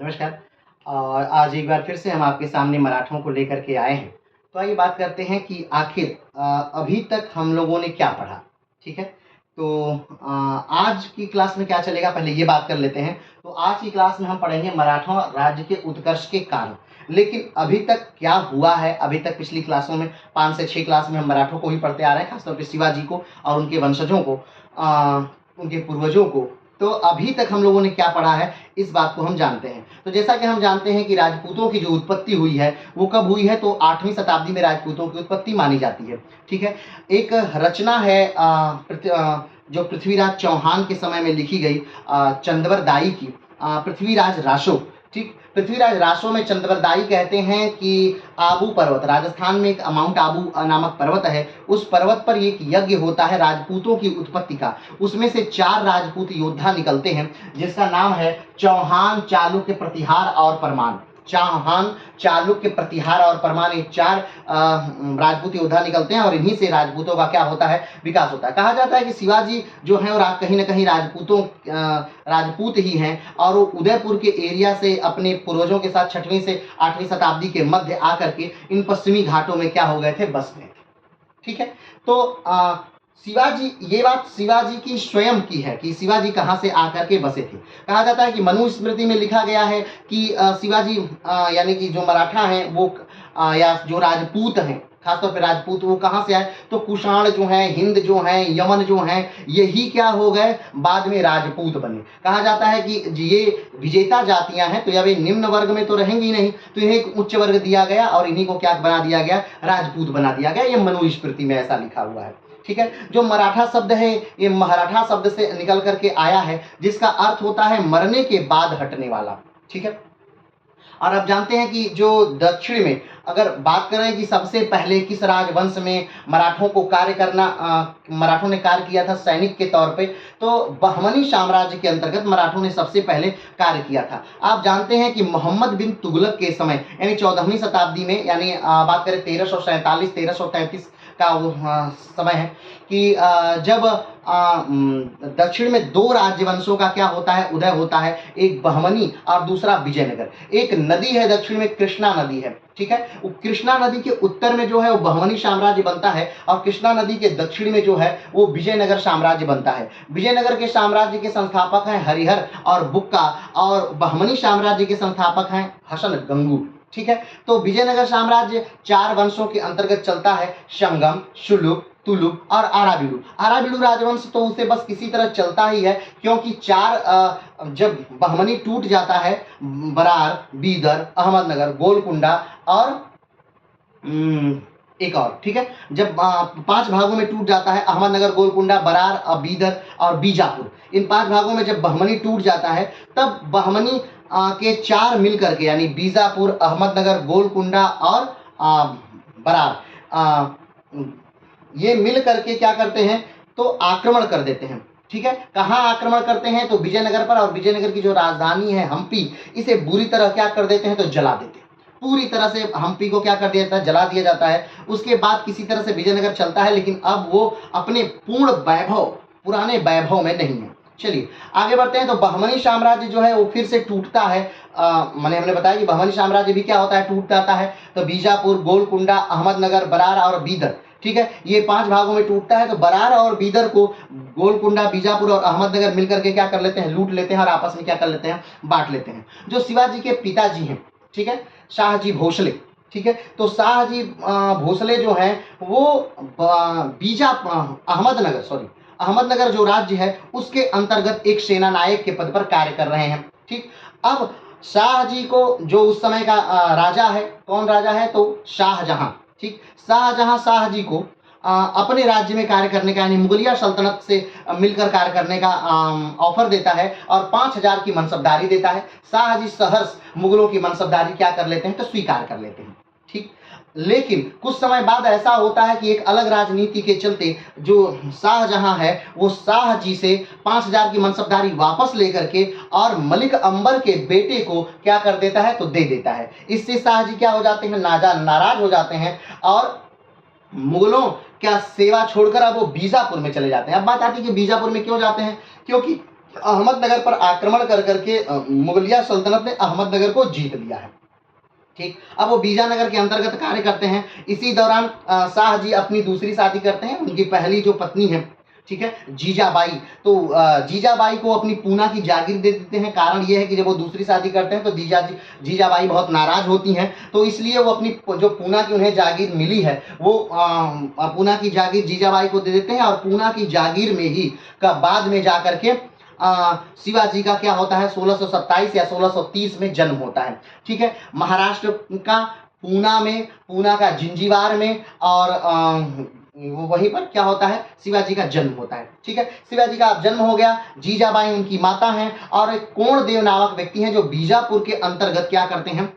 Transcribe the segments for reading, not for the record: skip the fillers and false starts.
नमस्कार। और आज एक बार फिर से हम आपके सामने मराठों को लेकर के आए हैं। तो आइए बात करते हैं कि आखिर अभी तक हम लोगों ने क्या पढ़ा, ठीक है? तो आज की क्लास में क्या चलेगा, पहले ये बात कर लेते हैं। तो आज की क्लास में हम पढ़ेंगे मराठा राज्य के उत्कर्ष के कारण। लेकिन अभी तक क्या हुआ है, अभी तक पिछली क्लासों में 5 से 6 क्लास में हम मराठों को ही पढ़ते आ रहे हैं, खासतौर पे शिवाजी को और उनके वंशजों को, उनके पूर्वजों को। तो अभी तक हम लोगों ने क्या पढ़ा है, इस बात को हम जानते हैं। तो जैसा कि हम जानते हैं कि राजपूतों की जो उत्पत्ति हुई है वो कब हुई है, तो 8वीं शताब्दी में राजपूतों की उत्पत्ति मानी जाती है, ठीक है? एक रचना है जो पृथ्वीराज चौहान के समय में लिखी गई, चंद्रवरदायी की, पृथ्वीराज रासो, ठीक? पृथ्वीराज रासो में चंद्रवरदायी कहते हैं कि आबू पर्वत, राजस्थान में एक माउंट आबू नामक पर्वत है, उस पर्वत पर एक यज्ञ होता है राजपूतों की उत्पत्ति का। उसमें से 4 राजपूत योद्धा निकलते हैं जिसका नाम है चौहान, चालुक्य, प्रतिहार और परमान। चौहान, चालुक्य, प्रतिहार और परमान, ये 4 राजपूत योद्धा निकलते हैं और इन्हीं से राजपूतों का क्या होता है, विकास होता है। कहा जाता है कि शिवाजी जो है वो कहीं ना कहीं राजपूत ही हैं और वो उदयपुर के एरिया से अपने पूर्वजों के साथ 6वीं से 8वीं शताब्दी के मध्य आकर के इन पश्चिमी घाटों में क्या हो गए थे, बस गए थे, ठीक है? तो शिवाजी, ये बात शिवाजी की स्वयं की है कि शिवाजी कहाँ से आकर के बसे थे। कहा जाता है कि मनुस्मृति में लिखा गया है कि शिवाजी यानी कि जो मराठा हैं वो या जो राजपूत हैं, खासतौर पे राजपूत, वो कहाँ से आए, तो कुषाण जो हैं, हिंद जो हैं, यमन जो हैं, यही क्या हो गए, बाद में राजपूत बने। कहा जाता है कि ये विजेता जातियां हैं, तो जब ये निम्न वर्ग में तो रहेंगी नहीं, तो इन्हें एक उच्च वर्ग दिया गया और इन्हीं को क्या बना दिया गया, राजपूत बना दिया गया। ये मनुस्मृति में ऐसा लिखा हुआ है, ठीक है? जो मराठा शब्द है ये मराठा शब्द से निकल करके आया है जिसका अर्थ होता है मरने के बाद हटने वाला, ठीक है? और अब जानते हैं कि जो दक्षिण में अगर बात करें कि सबसे पहले किस राजवंश में मराठों को मराठों ने कार्य किया था सैनिक के तौर पे, तो बहमनी साम्राज्य के अंतर्गत मराठों ने सबसे पहले कार्य किया था। आप जानते हैं कि मोहम्मद बिन तुगलक के समय यानी 14वीं शताब्दी में, यानी बात करें 1347 1333 का वो समय है कि जब दक्षिण में 2 राजवंशों का क्या होता है, उदय होता है, एक बहमनी और दूसरा विजयनगर। एक नदी है दक्षिण में, कृष्णा नदी है, ठीक है? वो कृष्णा नदी के उत्तर में जो है वो बहमनी साम्राज्य बनता है और कृष्णा नदी के दक्षिण में जो है वो विजयनगर साम्राज्य बनता है। विजयनगर के साम्राज्य के संस्थापक हैं हरिहर और बुक्का और बहमनी साम्राज्य के संस्थापक हैं हसन गंगू, ठीक है? तो विजयनगर साम्राज्य 4 वंशों के अंतर्गत चलता है, संगम, सुलुक, तुलुक और आराबीडू। आराबीडू राजवंश तो उसे बस किसी तरह चलता ही है क्योंकि 4 जब बहमनी टूट जाता है, बरार, बीदर, अहमदनगर, गोलकुंडा और एक और, ठीक है? जब 5 भागों में टूट जाता है, अहमदनगर, गोलकुंडा, बरार, बीदर और बीजापुर, इन 5 भागों में जब बहमनी टूट जाता है तब बहमनी के 4 मिल करके यानी बीजापुर, अहमदनगर, गोलकुंडा और बरार, ये मिल करके क्या करते हैं, तो आक्रमण कर देते हैं, ठीक है? कहाँ आक्रमण करते हैं, तो विजयनगर पर, और विजयनगर की जो राजधानी है हम्पी, इसे बुरी तरह क्या कर देते हैं, तो जला देते हैं। पूरी तरह से हम्पी को क्या कर दिया जाता है, जला दिया जाता है। उसके बाद किसी तरह से विजयनगर चलता है लेकिन अब वो अपने पूर्ण वैभव, पुराने वैभव में नहीं है। चलिए आगे बढ़ते हैं। तो बहमनी साम्राज्य जो है वो फिर से टूटता है। हमने बताया कि बहमनी साम्राज्य भी क्या होता है, टूट जाता है। तो बीजापुर, गोलकुंडा, अहमदनगर, बरार और बीदर, ठीक है, ये 5 भागों में टूटता है। तो बरार और बीदर को गोलकुंडा, बीजापुर और अहमदनगर मिलकर के क्या कर लेते हैं, लूट लेते हैं और आपस में क्या कर लेते हैं, बांट लेते हैं। जो शिवाजी के पिताजी हैं, ठीक है, शाहजी भोसले, ठीक है, तो शाहजी भोसले जो है वो अहमदनगर जो राज्य है उसके अंतर्गत एक सेना नायक के पद पर कार्य कर रहे हैं, ठीक। अब शाहजी को जो उस समय का राजा है, कौन राजा है, तो शाहजहां, ठीक। शाहजहां शाहजी को अपने राज्य में कार्य करने का यानी मुगलिया सल्तनत से मिलकर कार्य करने का ऑफर देता है और 5000 की मनसबदारी देता है। शाहजी सहर्ष मुगलों की मनसबदारी क्या कर लेते हैं, तो स्वीकार कर लेते हैं, ठीक। लेकिन कुछ समय बाद ऐसा होता है कि एक अलग राजनीति के चलते जो शाहजहां है वो शाहजी से 5000 की मनसबदारी वापस लेकर के और मलिक अंबर के बेटे को क्या कर देता है, तो दे देता है। इससे शाहजी क्या हो जाते हैं, नाराज हो जाते हैं और मुगलों क्या सेवा छोड़कर अब वो बीजापुर में चले जाते हैं। अब बात आती है कि बीजापुर में क्यों जाते हैं, क्योंकि अहमदनगर पर आक्रमण कर करके मुगलिया सल्तनत ने अहमदनगर को जीत लिया है। ठीक, अब वो बीजानगर के अंतर्गत कार्य करते हैं। इसी दौरान शाह जी अपनी दूसरी शादी करते हैं। उनकी पहली जो पत्नी है, ठीक है, जीजाबाई, तो जीजाबाई को अपनी पूना की जागीर दे देते हैं। कारण ये है कि जब वो दूसरी शादी करते हैं तो जीजाबाई बहुत नाराज होती हैं, तो इसलिए वो अपनी जो पूना की उन्हें जागीर मिली है वो पूना की जागीर जीजाबाई को दे देते हैं। और पूना की जागीर में ही का बाद में जा करके शिवाजी का क्या होता है, 1627 या 1630 में जन्म होता है। ठीक है, महाराष्ट्र का पूना का जिंजीवार में, और वहीं पर क्या होता है, शिवाजी का जन्म होता है। ठीक है, शिवाजी का जन्म हो गया, जीजाबाई उनकी माता हैं, और एक कोणदेव नामक व्यक्ति हैं जो बीजापुर के अंतर्गत क्या करते हैं,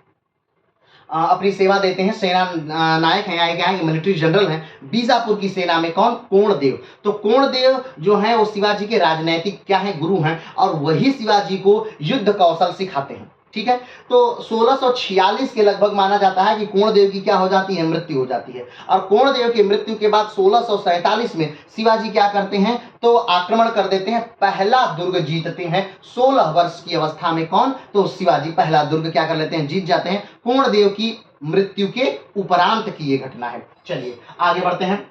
अपनी सेवा देते हैं। सेना नायक हैं, क्या है, मिलिट्री जनरल हैं बीजापुर की सेना में। कौन, कोणदेव। तो कोणदेव जो है वो शिवाजी के राजनैतिक क्या है, गुरु हैं, और वही शिवाजी को युद्ध कौशल सिखाते हैं। ठीक है, तो 1646 के लगभग माना जाता है कि कोणदेव की क्या हो जाती है, मृत्यु हो जाती है। और कोणदेव की मृत्यु के बाद 1647 में शिवाजी क्या करते हैं, तो आक्रमण कर देते हैं, पहला दुर्ग जीतते हैं 16 वर्ष की अवस्था में। कौन, तो शिवाजी पहला दुर्ग क्या कर लेते हैं, जीत जाते हैं। कोणदेव की मृत्यु के उपरांत की ये घटना है। चलिए आगे बढ़ते हैं।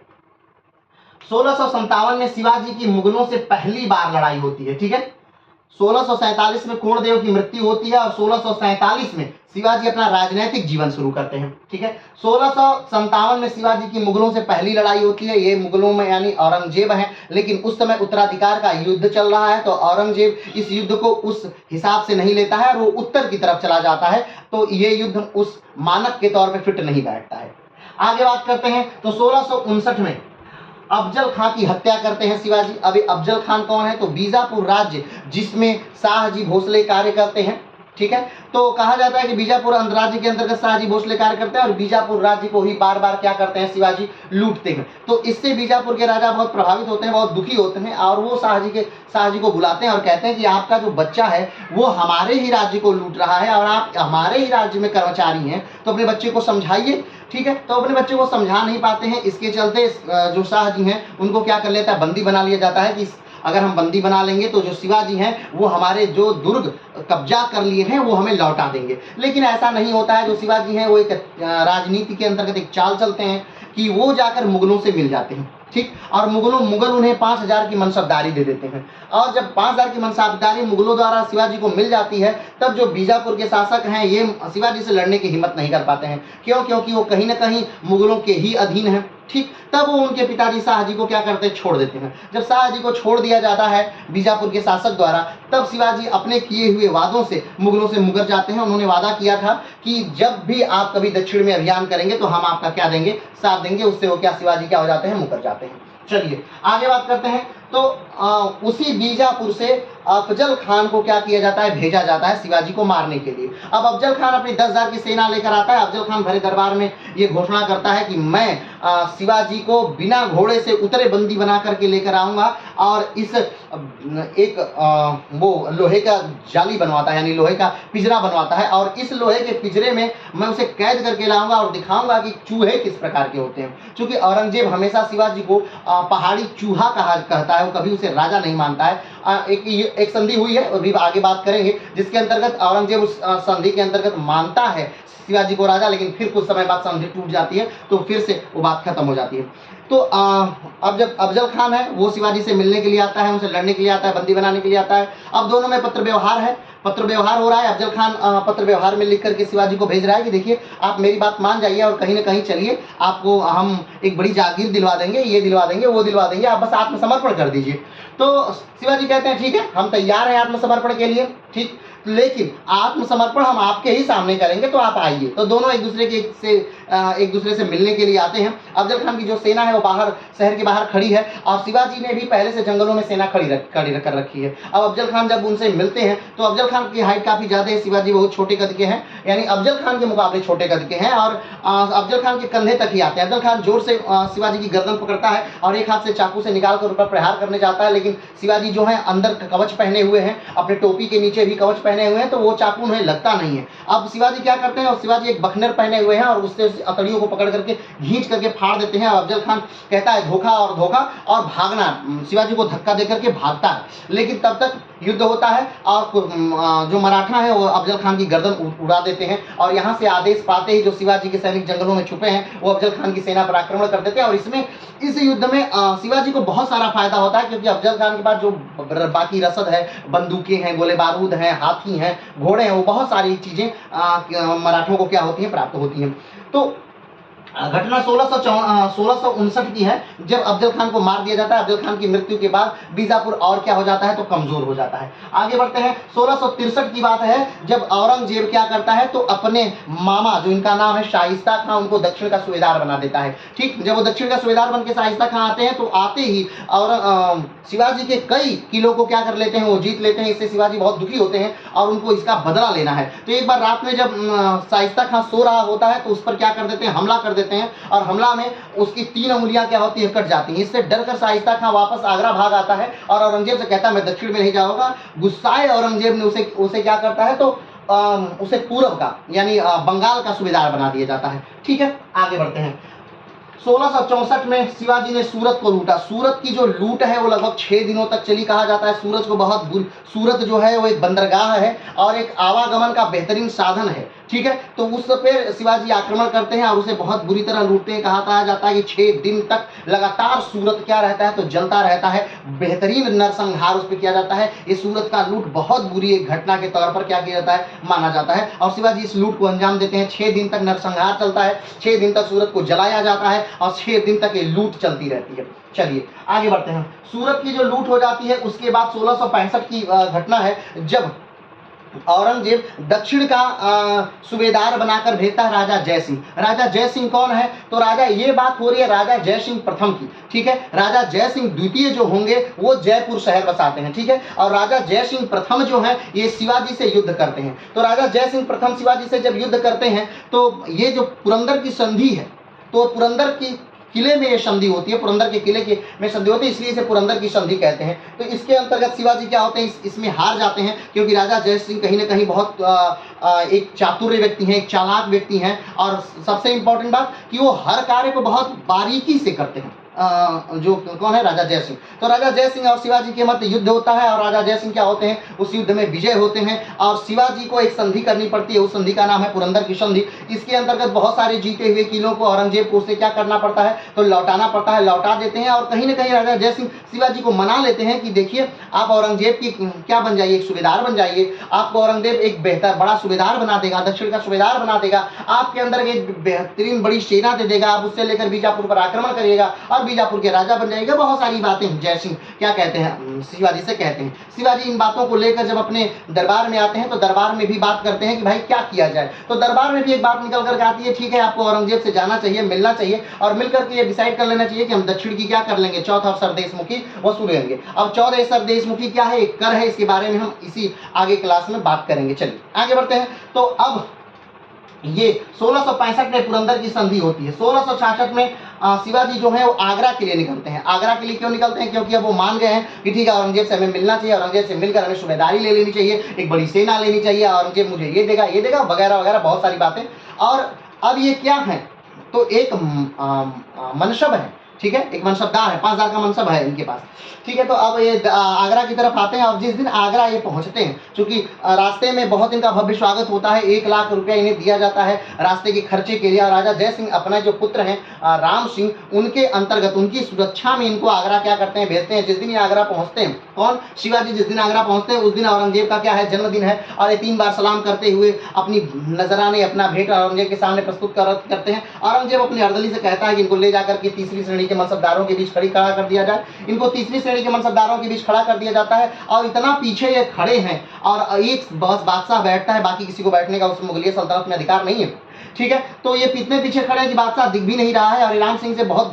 1657 में शिवाजी की मुगलों से पहली बार लड़ाई होती है। ठीक है, 1647 में कोणदेव की मृत्यु होती है, और 1647 में शिवाजी अपना राजनीतिक जीवन शुरू करते हैं। ठीक है, 1657 में शिवाजी की मुगलों से पहली लड़ाई होती है। ये मुगलों में यानी औरंगजेब है, लेकिन उस समय उत्तराधिकार का युद्ध चल रहा है, तो औरंगजेब इस युद्ध को उस हिसाब से नहीं लेता है और वो उत्तर की तरफ चला जाता है, तो ये युद्ध उस मानक के तौर पर फिट नहीं बैठता है। आगे बात करते हैं, तो 1659 में अफजल खां की हत्या करते हैं शिवाजी। अभी अफजल खान कौन है, तो बीजापुर राज्य जिसमें शाहजी भोसले कार्य करते हैं। ठीक है, तो कहा जाता है कि बीजापुर राज्य के अंतर्गत शाहजी भोसले कार्य करते हैं, और बीजापुर राज्य को ही बार बार क्या करते हैं, शिवाजी लूटते हैं। तो इससे बीजापुर के राजा बहुत प्रभावित होते हैं, बहुत दुखी होते हैं, और वो शाहजी को बुलाते हैं और कहते हैं कि आपका जो बच्चा है वो हमारे ही राज्य को लूट रहा है, और आप हमारे ही राज्य में कर्मचारी हैं, तो अपने बच्चे को समझाइए। ठीक है, तो अपने बच्चे को समझा नहीं पाते हैं, इसके चलते जो शाहजी हैं उनको क्या कर लेता है, बंदी बना लिया जाता है कि अगर हम बंदी बना लेंगे तो जो शिवाजी हैं वो हमारे जो दुर्ग कब्जा कर लिए हैं वो हमें लौटा देंगे। लेकिन ऐसा नहीं होता है। जो शिवाजी हैं वो एक राजनीति के अंतर्गत एक चाल चलते हैं कि वो जाकर मुगलों से मिल जाते हैं। ठीक, और मुगल उन्हें 5000 की मनसबदारी दे देते हैं, और जब 5000 की मनसबदारी मुगलों द्वारा शिवाजी को मिल जाती है, तब जो बीजापुर के शासक हैं ये शिवाजी से लड़ने की हिम्मत नहीं कर पाते हैं। क्यों, क्योंकि वो कहीं ना कहीं मुगलों के ही अधीन हैं। ठीक, तब वो उनके पिताजी शाहजी को क्या करते हैं, छोड़ देते हैं। जब शाहजी को छोड़ दिया जाता है बीजापुर के शासक द्वारा, तब शिवाजी अपने किए हुए वादों से मुगलों से मुकर जाते हैं। उन्होंने वादा किया था कि जब भी आप कभी दक्षिण में अभियान करेंगे तो हम आपका क्या देंगे, साथ देंगे। उससे वो क्या, शिवाजी क्या हो जाते हैं, मुकर जाते हैं। चलिए आगे बात करते हैं। तो उसी बीजापुर से अफजल खान को क्या किया जाता है, भेजा जाता है शिवाजी को मारने के लिए। अब अफजल खान अपनी 10,000 की सेना लेकर आता है। अफजल खान भरे दरबार में ये घोषणा करता है कि मैं शिवाजी को बिना घोड़े से उतरे बंदी बना करके लेकर आऊंगा, और इस वो लोहे का जाली बनवाता है, यानी लोहे का पिंजरा बनवाता है, और इस लोहे के पिंजरे में मैं उसे कैद करके लाऊंगा और दिखाऊंगा कि चूहे किस प्रकार के होते हैं। क्योंकि औरंगजेब हमेशा शिवाजी को पहाड़ी चूहा कहता है, वो कभी उसे राजा नहीं मानता है। एक संधि हुई है, अभी आगे बात करेंगे, जिसके अंतर्गत औरंगजेब उस संधि के अंतर्गत मानता है शिवाजी को राजा, लेकिन फिर कुछ समय बाद संधि टूट जाती है, तो फिर से वो बात खत्म हो जाती है। तो अब जब अफजल खान है वो शिवाजी से मिलने के लिए आता है, उनसे लड़ने के लिए आता है, बंदी बनाने के लिए आता है। अब दोनों में पत्र व्यवहार है, पत्र व्यवहार हो रहा है। अफजल खान पत्र व्यवहार में लिख करके शिवाजी को भेज रहा है कि देखिए आप मेरी बात मान जाइए और कहीं ना कहीं चलिए, आपको हम एक बड़ी जागीर दिलवा देंगे, ये दिलवा देंगे, वो दिलवा देंगे, आप बस आत्मसमर्पण कर दीजिए। तो शिवाजी कहते हैं ठीक है, हम तैयार हैं आत्मसमर्पण के लिए। ठीक, लेकिन आत्मसमर्पण हम आपके ही सामने करेंगे, तो आप आइए। तो दोनों एक दूसरे से मिलने के लिए आते हैं। अफजल खान की जो सेना है वो बाहर, शहर के बाहर खड़ी है, और शिवाजी ने भी पहले से जंगलों में सेना खड़ी कर रखी है। अब अफजल खान जब उनसे मिलते हैं तो अफजल खान की हाइट काफी ज्यादा है, शिवाजी बहुत छोटे कद के हैं, यानी अफजल खान के मुकाबले छोटे कद के हैं, और अफजल खान के कंधे तक ही आते हैं। अफजल खान जोर से शिवाजी की गर्दन पकड़ता है और एक हाथ से चाकू से निकाल कर उन पर प्रहार करने जाता है, लेकिन शिवाजी जो है अंदर कवच पहने हुए हैं, अपने टोपी के नीचे भी कवच पहने हुए हैं, तो वो चाकू उन्हें लगता नहीं है। अब शिवाजी क्या करते हैं, और शिवाजी एक बखनर पहने हुए हैं और उससे अतड़ियों को पकड़ करके खींच करके फाड़ देते हैं। अफजल खान कहता है धोखा और धोखा, और भागना, शिवाजी को धक्का देकर के भागता है। लेकिन तब तक युद्ध होता है और जो मराठा है वो अफजल खान की गर्दन उड़ा देते हैं और यहाँ से आदेश पाते ही जो शिवाजी के सैनिक जंगलों में छुपे हैं वो अफजल खान की सेना पर आक्रमण कर देते हैं। और इसमें इस युद्ध में शिवाजी को बहुत सारा फायदा होता है, क्योंकि अफजल खान के पास जो बाकी रसद है, बंदूकें हैं, गोले बारूद हैं, हाथी हैं, घोड़े हैं, वो बहुत सारी चीजें मराठों को क्या होती हैं, प्राप्त होती हैं। तो घटना 1659 की है, जब अफजल खान को मार दिया जाता है। अफजल खान की मृत्यु के बाद बीजापुर और क्या हो जाता है, तो कमजोर हो जाता है। आगे बढ़ते हैं, 1663 की बात है, जब औरंगजेब क्या करता है, तो अपने मामा जो इनका नाम है शाइस्ता खां, उनको दक्षिण का सूबेदार बना देता है। ठीक, जब वो दक्षिण का सूबेदार बन के शाइस्ता खां आते हैं तो आते ही और शिवाजी के कई किलों को क्या कर लेते हैं, वो जीत लेते हैं। इससे शिवाजी बहुत दुखी होते हैं और उनको इसका बदला लेना है। तो एक बार रात में जब शाइस्ता खां सो रहा होता है तो उस पर क्या कर देते हैं, हमला कर देते हैं और हमला में उसकी 3 उंगलियां क्या होती है, कट जाती हैं। इससे डरकर शाइस्ता खां वापस आगरा भाग आता है और औरंगजेब से कहता है मैं दक्षिण में नहीं जाऊंगा। गुस्साए औरंगजेब ने उसे क्या करता है, तो उसे पूर्व का यानी बंगाल का सूबेदार बना दिया जाता है। ठीक है, आगे बढ़ते हैं। 1664 में शिवाजी ने सूरत को लूटा। सूरत की जो लूट है वो लगभग 6 दिनों तक चली। कहा जाता है सूरत को बहुत सूरत जो है वो एक बंदरगाह है और एक आवागमन का बेहतरीन साधन है। ठीक है, तो उस पर शिवाजी आक्रमण करते हैं और उसे बहुत बुरी तरह लूटते हैं। कहा जाता है कि 6 दिन तक लगातार सूरत क्या रहता है, तो जलता रहता है। बेहतरीन नरसंहार उस पर किया जाता है। ये सूरत का लूट बहुत बुरी एक घटना के तौर पर क्या किया जाता है, माना जाता है। और शिवाजी इस लूट को अंजाम देते हैं। 6 दिन तक नरसंहार चलता है, 6 दिन तक सूरत को जलाया जाता है और 6 दिन तक ये लूट चलती रहती है। चलिए आगे बढ़ते हैं। सूरत की जो लूट हो जाती है उसके बाद 1665 की घटना है, जब औरंगजेब दक्षिण का सूबेदार बनाकर भेजता है राजा जयसिंह। राजा जयसिंह कौन है, तो राजा, ये बात हो रही है राजा जयसिंह प्रथम की। ठीक है, राजा जयसिंह द्वितीय जो होंगे वो जयपुर शहर बसाते हैं। ठीक है, और राजा जयसिंह प्रथम जो है ये शिवाजी से युद्ध करते हैं। तो राजा जयसिंह प्रथम शिवाजी से जब युद्ध करते हैं तो ये जो पुरंदर की संधि है, तो पुरंदर की किले में ये संधि होती है, पुरंदर के किले के में संधि होती है, इसलिए इसे पुरंदर की संधि कहते हैं। तो इसके अंतर्गत शिवाजी क्या होते हैं, इसमें हार जाते हैं, क्योंकि राजा जयसिंह कहीं ना कहीं बहुत एक चातुर्य व्यक्ति हैं, एक चालाक व्यक्ति हैं। और सबसे इंपॉर्टेंट बात कि वो हर कार्य को बहुत बारीकी से करते हैं। जो कौन है, राजा जयसिंह। तो राजा जयसिंह और शिवाजी के मध्य युद्ध होता है और राजा जयसिंह क्या होते हैं, उस युद्ध में विजय होते हैं और शिवाजी को एक संधि करनी पड़ती है। उस संधि का नाम है पुरंदर की संधि। इसके अंतर्गत बहुत सारे जीते हुए किलों को औरंगजेब को उसे क्या करना पड़ता है, तो लौटाना पड़ता है। लौटा देते हैं और कहीं ना कहीं राजा जयसिंह शिवाजी को मना लेते हैं कि देखिए आप औरंगजेब की क्या बन जाइए, एक सूबेदार बन जाइए। आपको औरंगजेब एक बेहतर बड़ा सूबेदार बना देगा, दक्षिण का सूबेदार बना देगा, आपके अंदर एक बेहतरीन बड़ी सेना दे देगा, आप उससे लेकर बीजापुर पर आक्रमण करिएगा और बीजापुर के राजा बन जाएगा। बहुत सारी बातें जयसिंह क्या कहते हैं, शिवाजी से कहते हैं। शिवाजी इन बातों को लेकर जब अपने दरबार में आते हैं तो दरबार में भी बात करते हैं कि भाई क्या किया जाए। तो दरबार में भी एक बात निकल कर आती है, ठीक है आपको औरंगजेब से जाना चाहिए, मिलना चाहिए और मिलकर के ये डिसाइड कर लेना चाहिए कि हम दक्षिण की क्या कर लेंगे, 14 अफसर देशमुखी वसूलेंगे। अब 14 अफसर देशमुखी क्या है, एक कर है, इसके बारे में हम इसी आगे क्लास में बात करेंगे। चलिए आगे बढ़ते हैं। तो अब ये 1665 में पुरंदर की संधि होती है। 1666 में शिवाजी जो है वो आगरा के लिए निकलते हैं। आगरा के लिए क्यों निकलते हैं, क्योंकि अब वो मान गए हैं कि ठीक है औरंगजेब से हमें मिलना चाहिए, औरंगजेब से मिलकर हमें सूबेदारी ले लेनी चाहिए, एक बड़ी सेना लेनी चाहिए, औरंगजेब मुझे ये देगा वगैरह वगैरह बहुत सारी बातें। और अब ये क्या है, तो एक मनसब है, ठीक है, एक मनसबदार है, 5000 का मनसब है इनके पास। ठीक है, तो अब ये आगरा की तरफ आते हैं और जिस दिन आगरा ये पहुंचते हैं, क्योंकि रास्ते में बहुत इनका भव्य स्वागत होता है, 1 लाख रुपया इन्हें दिया जाता है रास्ते के खर्चे के लिए। और राजा जय सिंह अपना जो पुत्र हैं राम सिंह, उनके अंतर्गत उनकी सुरक्षा में इनको आगरा क्या करते हैं, भेजते हैं। जिस दिन ये आगरा पहुंचते हैं, कौन, शिवाजी जिस दिन आगरा पहुंचते हैं उस दिन औरंगजेब का क्या है, जन्मदिन है। और ये 3 बार सलाम करते हुए अपनी नजराने अपना भेंट औरंगजेब के सामने प्रस्तुत करते हैं। औरंगजेब अपनी अर्दली से कहता है कि इनको ले जाकर के तीसरी श्रेणी के मनसबदारों के बीच खड़ा कर दिया जाए। इनको तीसरी श्रेणी के मनसबदारों के बीच खड़ा कर दिया जाता है और इतना पीछे ये खड़े हैं और एक बस बादशाह बैठता है, बाकी किसी को बैठने का उस मुगलिया सल्तनत में अधिकार नहीं है। ठीक है, तो ये इतने पीछे खड़े हैं कि बादशाह दिख भी नहीं रहा है और राम सिंह से बहुत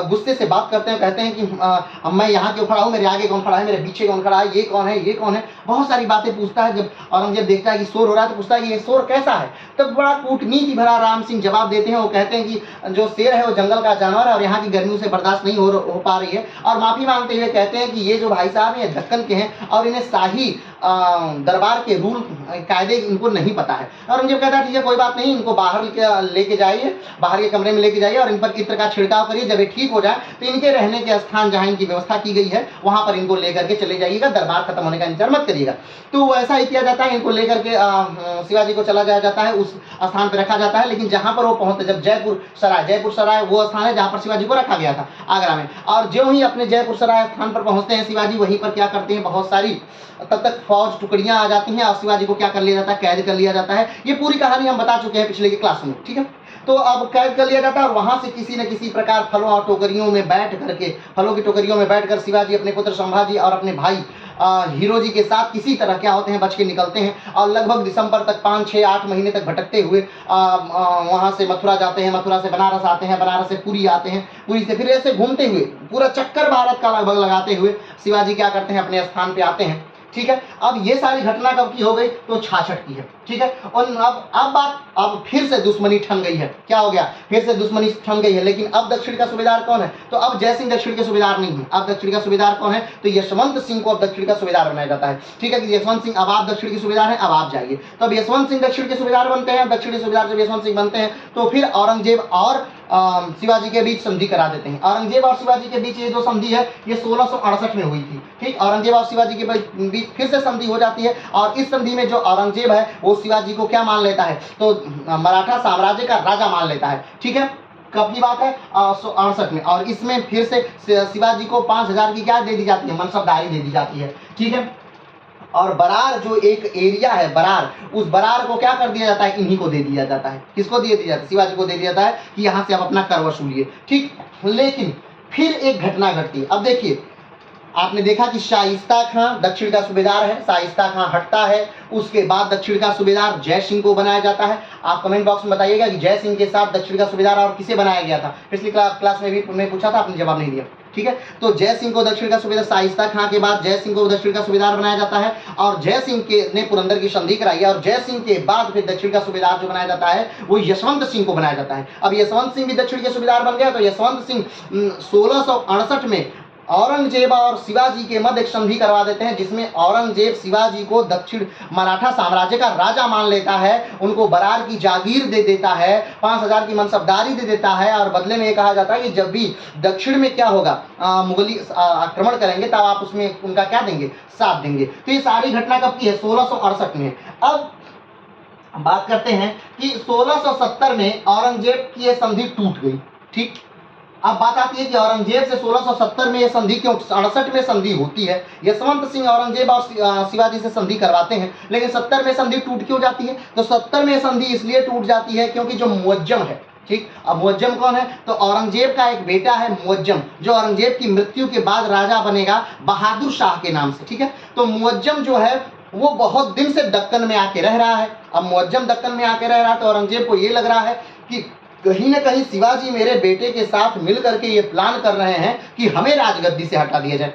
गुस्से से बात करते हैं, कहते हैं कि मैं यहाँ क्यों खड़ा हूँ, मेरे आगे कौन खड़ा है, मेरे पीछे कौन खड़ा है, ये कौन है, ये कौन है, बहुत सारी बातें पूछता है। जब औरंगजेब देखता है कि शोर हो रहा है तो पूछता है कि ये शोर कैसा है। तब बड़ा कूटनीति भरा राम सिंह जवाब देते हैं। वो कहते हैं कि जो शेर है वो जंगल का जानवर है और यहाँ की गर्मी से बर्दाश्त नहीं हो पा रही है। और माफी मांगते हुए कहते हैं कि ये जो भाई साहब हैं ये दक्कन के हैं और इन्हें शाही दरबार के रूल कायदे इनको नहीं पता है। औरंगजेब कहता है ठीक है कोई बात नहीं, इनको बाहर लेके जाइए, बाहर के कमरे में लेके जाइए और इन पर इत्र का छिड़काव करिए। जब ये ठीक हो जाए तो इनके रहने के स्थान जहाँ इनकी व्यवस्था की गई है वहाँ पर इनको लेकर के चले जाइएगा, दरबार खत्म होने का इंतजार मत करिएगा। तो वैसा ही किया जाता है, इनको लेकर के शिवाजी को चला जाया जाता है, उस स्थान पर रखा जाता है। लेकिन जहाँ पर वो पहुँचते, जब जयपुर सराय वो स्थान है जहाँ पर शिवाजी को रखा गया था आगरा में, और जो ही अपने जयपुर सराय स्थान पर पहुँचते हैं शिवाजी, वहीं पर क्या करते हैं, बहुत सारी तब तक फौज टुकड़ियां आ जाती हैं और शिवाजी को क्या कर लिया जाता है, कैद कर लिया जाता है। ये पूरी कहानी हम बता चुके हैं पिछले के क्लास में, ठीक है। तो अब कैद कर लिया जाता है और वहां से किसी न किसी प्रकार फलों और टोकरियों में बैठ करके, फलों की टोकरियों में बैठ कर शिवाजी अपने पुत्र संभाजी और अपने भाई हीरो जी के साथ किसी तरह क्या होते हैं, बच के निकलते हैं और लगभग दिसंबर तक 5, 6, 8 महीने तक भटकते हुए वहां से मथुरा जाते हैं, मथुरा से बनारस आते हैं, बनारस से पुरी आते हैं, पुरी से फिर ऐसे घूमते हुए पूरा चक्कर भारत का लगभग लगाते हुए शिवाजी क्या करते हैं, अपने स्थान पे आते हैं, ठीक है। अब ये सारी घटना कब की हो गई, तो 66 की है, ठीक है। और अब फिर से दुश्मनी ठन गई है, क्या हो गया, फिर से दुश्मनी ठन गई है। लेकिन अब दक्षिण का सूबेदार कौन है, तो अब जय सिंह दक्षिण के सूबेदार नहीं है, अब दक्षिण का सूबेदार कौन है, तो यशवंत सिंह को अब दक्षिण का सूबेदार बनाया जाता है, ठीक है। कि यशवंत सिंह अब आप दक्षिण के सूबेदार हैं, अब आप जाइए। तो अब यशवंत सिंह दक्षिण के सूबेदार बनते हैं। दक्षिण के सूबेदार जब यशवंत सिंह बनते हैं तो फिर औरंगजेब और शिवाजी के बीच संधि करा देते हैं। औरंगजेब और शिवाजी के बीच ये जो संधि है ये 1668 में हुई थी, ठीक। औरंगजेब और शिवाजी के बीच फिर से संधि हो जाती है और इस संधि में जो औरंगजेब है वो शिवाजी को क्या मान लेता है, तो मराठा साम्राज्य का राजा मान लेता है, ठीक है। कब की बात है, 68 में। और इसमें फिर से शिवाजी को 5000 की क्या दे दी जाती है, मनसबदारी दे दी जाती है, ठीक है। और बरार जो एक एरिया है बरार, उस बरार को क्या कर दिया जाता है, इन्हीं को दे दिया जाता है। किसको दे दिया जाता है, शिवाजी को दे दिया जाता है कि यहाँ से आप अपना कर वसूलिए, ठीक। लेकिन फिर एक घटना घटती है। अब देखिए आपने देखा कि शाइस्ता खां दक्षिण का सूबेदार है, शाइस्ता खां हटता है, उसके बाद दक्षिण का सूबेदार जय सिंह को बनाया जाता है। आप कमेंट बॉक्स में बताइएगा कि जय सिंह के साथ दक्षिण का सूबेदार और किसे बनाया गया था, पिछली क्लास में भी मैं पूछा था, आपने जवाब नहीं दिया, ठीक है। तो जय सिंह को दक्षिण का सूबेदार, शाइस्ता खां के बाद जय सिंह को दक्षिण का सूबेदार बनाया जाता है और जय सिंह के ने पुरंदर की संधि कराई है। और जय सिंह के बाद फिर दक्षिण का सूबेदार जो बनाया जाता है वो यशवंत सिंह को बनाया जाता है। अब यशवंत सिंह भी दक्षिण के सूबेदार बन गया। तो यशवंत सिंह 1668 में औरंगजेब और शिवाजी के मध्य एक संधि करवा देते हैं, जिसमें औरंगजेब शिवाजी को दक्षिण मराठा साम्राज्य का राजा मान लेता है, उनको बरार की जागीर दे देता है, 5000 की मनसबदारी दे देता है और बदले में ये कहा जाता है कि जब भी दक्षिण में क्या होगा, मुगली आक्रमण करेंगे तब आप उसमें उनका क्या देंगे, साथ देंगे। तो ये सारी घटना कब की है, 1668 में। अब बात करते हैं कि 1670 में औरंगजेब की यह संधि टूट गई, ठीक। अब बात आती है कि औरंगजेब से 1670 में यह संधि क्यों, 68 में संधि होती है, यशवंत सिंह औरंगजेब और शिवाजी से संधि करवाते हैं, लेकिन 70 में संधि टूट क्यों जाती है, तो 70 में संधि इसलिए टूट जाती है क्योंकि जो मुअज्जम है, ठीक। अब मुअज्जम कौन है, तो औरंगजेब का एक बेटा है मुअज्जम, जो औरंगजेब की मृत्यु के बाद राजा बनेगा बहादुर शाह के नाम से, ठीक है। तो मुअज्जम जो है वो बहुत दिन से दक्कन में आके रह रहा है। अब मुअज्जम दक्कन में आके रह रहा है तो औरंगजेब को ये लग रहा है कि कहीं ना कहीं शिवाजी मेरे बेटे के साथ मिल करके ये प्लान कर रहे हैं कि हमें राजगद्दी से हटा दिया जाए,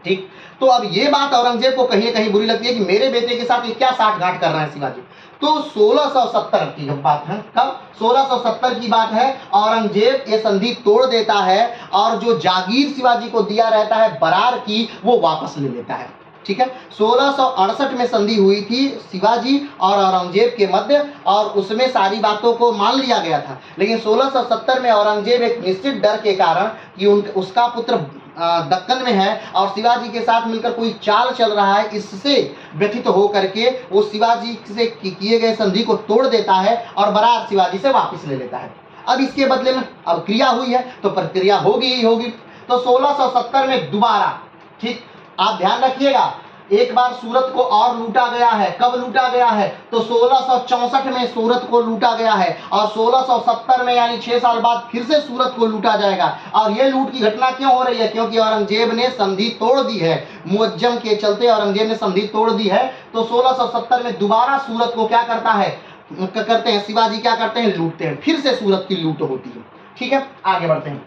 ठीक। तो अब ये बात औरंगजेब को कहीं ना कहीं बुरी लगती है कि मेरे बेटे के साथ ये क्या साठगांठ कर रहे हैं शिवाजी। तो 1670 की बात है, कब, 1670 की बात है। औरंगजेब ये संधि तोड़ देता है और जो जागीर शिवाजी को दिया रहता है बरार की, वो वापस ले लेता है, ठीक है। 1668 में संधि हुई थी शिवाजी और औरंगजेब के मध्य और उसमें सारी बातों को मान लिया गया था। लेकिन 1670 में औरंगजेब एक निश्चित डर के कारण कि उसका पुत्र दक्कन में है और शिवाजी के साथ मिलकर कोई चाल चल रहा है, इससे व्यथित होकर के वो शिवाजी से किए गए संधि को तोड़ देता है और बरार शिवाजी से वापस ले लेता है। अब इसके बदले में अब क्रिया हुई है तो प्रक्रिया होगी ही होगी। तो 1670 में दोबारा, ठीक, आप ध्यान रखिएगा, एक बार सूरत को और लूटा गया है। कब लूटा गया है, तो 1664 में सूरत को लूटा गया है और 1670 में यानी 6 साल बाद फिर से सूरत को लूटा जाएगा। और ये लूट की घटना क्यों हो रही है, क्योंकि औरंगजेब ने संधि तोड़ दी है, मुअज्जम के चलते औरंगजेब ने संधि तोड़ दी है। तो 1670 में दोबारा सूरत को क्या करता है, करते हैं शिवाजी, क्या करते हैं, लूटते हैं, फिर से सूरत की लूट होती है, ठीक है। आगे बढ़ते हैं,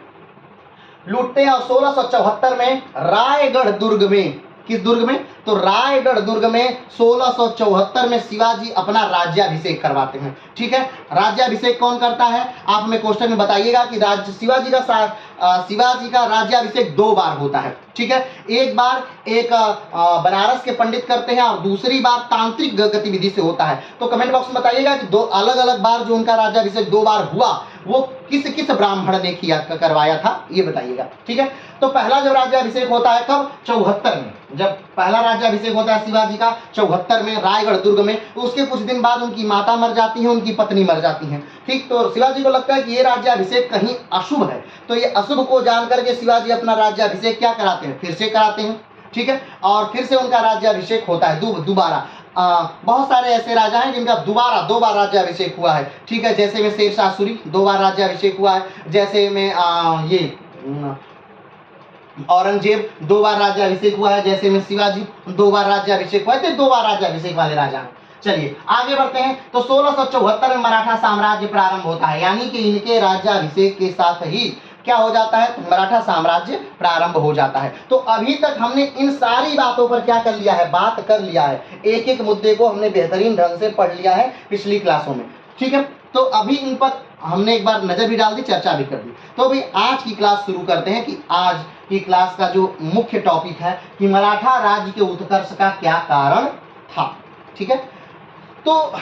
लूटते हैं और 1674 में रायगढ़ दुर्ग में किस दुर्ग में? तो रायगढ़ दुर्ग में 1674 में शिवाजी अपना राज्याभिषेक करवाते हैं। ठीक है, राज्याभिषेक कौन करता है? आप हमें क्वेश्चन में बताइएगा कि शिवाजी का राज्याभिषेक 2 बार होता है। ठीक है, एक बार एक बनारस के पंडित करते हैं और दूसरी बार तांत्रिक गतिविधि से होता है। तो कमेंट बॉक्स में बताइएगा कि 2 अलग अलग बार जो उनका राज्याभिषेक 2 बार हुआ वो किस किस ब्राह्मण ने किया करवाया था, ये बताइएगा। ठीक है, तो पहला जब राज्याभिषेक होता है कब? 74 में। जब पहला राज्याभिषेक होता है शिवाजी का 74 में रायगढ़ दुर्ग में, तो उसके कुछ दिन बाद उनकी माता मर जाती है, उनकी पत्नी मर जाती है। ठीक, तो शिवाजी को लगता है कि ये राज्याभिषेक कहीं अशुभ है, तो ये अशुभ को जान करके शिवाजी अपना राज्याभिषेक क्या कराते हैं? फिर से कराते हैं। ठीक है, और फिर से उनका राज्याभिषेक होता है दोबारा। बहुत सारे ऐसे राजा हैं जिनका दोबारा 2 बार राज्याभिषेक हुआ है। ठीक है, जैसे में शेरशाह सूरी 2 बार राज्याभिषेक हुआ है, जैसे में औरंगजेब 2 बार राज्याभिषेक हुआ है, जैसे में शिवाजी 2 बार राज्याभिषेक हुआ है। तो 2 बार राज्याभिषेक वाले राजा हैं। चलिए आगे बढ़ते हैं। तो 1674 में मराठा साम्राज्य प्रारंभ होता है, यानी कि इनके राज्याभिषेक के साथ ही क्या हो जाता है? मराठा साम्राज्य प्रारंभ हो जाता है। तो अभी तक हमने इन सारी बातों पर क्या कर लिया है? बात कर लिया है। एक एक मुद्दे को हमने बेहतरीन ढंग से पढ़ लिया है पिछली क्लासों में। ठीक है, तो अभी इन पर हमने एक बार नजर भी डाल दी, चर्चा भी कर दी। तो अभी आज की क्लास शुरू करते हैं कि आज की क्लास का जो मुख्य टॉपिक है कि मराठा राज्य के उत्कर्ष का क्या कारण था। ठीक है, तो